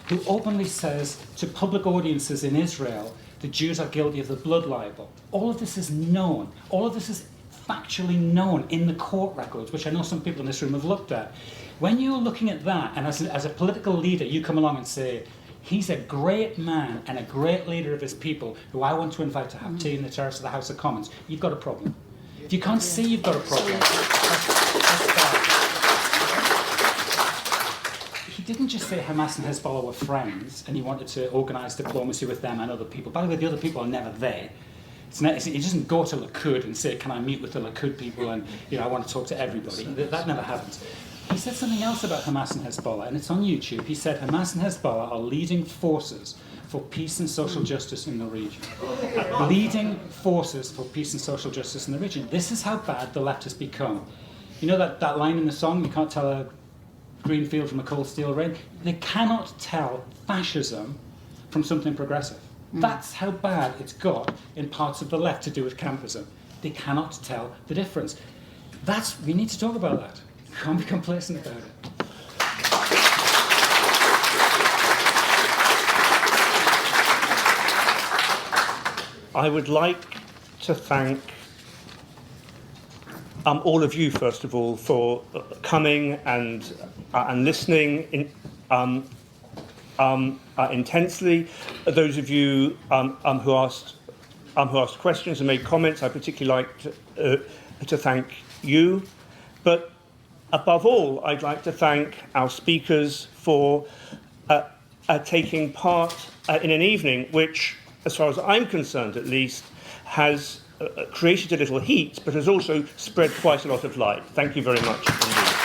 who openly says to public audiences in Israel the Jews are guilty of the blood libel. All of this is known. All of this is factually known in the court records, which I know some people in this room have looked at. When you're looking at that, and as a political leader, you come along and say, he's a great man and a great leader of his people who I want to invite to have tea in the terrace of the House of Commons, you've got a problem. If you can't see you've got a problem, that's bad. He didn't just say Hamas and Hezbollah were friends and he wanted to organise diplomacy with them and other people. By the way, the other people are never there. He doesn't go to Likud and say, can I meet with the Likud people and I want to talk to everybody. That never happens. He said something else about Hamas and Hezbollah, and it's on YouTube. He said Hamas and Hezbollah are leading forces for peace and social justice in the region. Leading forces for peace and social justice in the region. This is how bad the left has become. You know that line in the song, you can't tell a green field from a cold steel rain? They cannot tell fascism from something progressive. That's how bad it's got in parts of the left to do with campism. They cannot tell the difference. We need to talk about that. We can't be complacent about it. I would like to thank all of you, first of all, for coming and listening intensely. Those of you who asked questions and made comments, I particularly like to thank you. But above all, I'd like to thank our speakers for taking part in an evening which, as far as I'm concerned at least, has created a little heat, but has also spread quite a lot of light. Thank you very much indeed.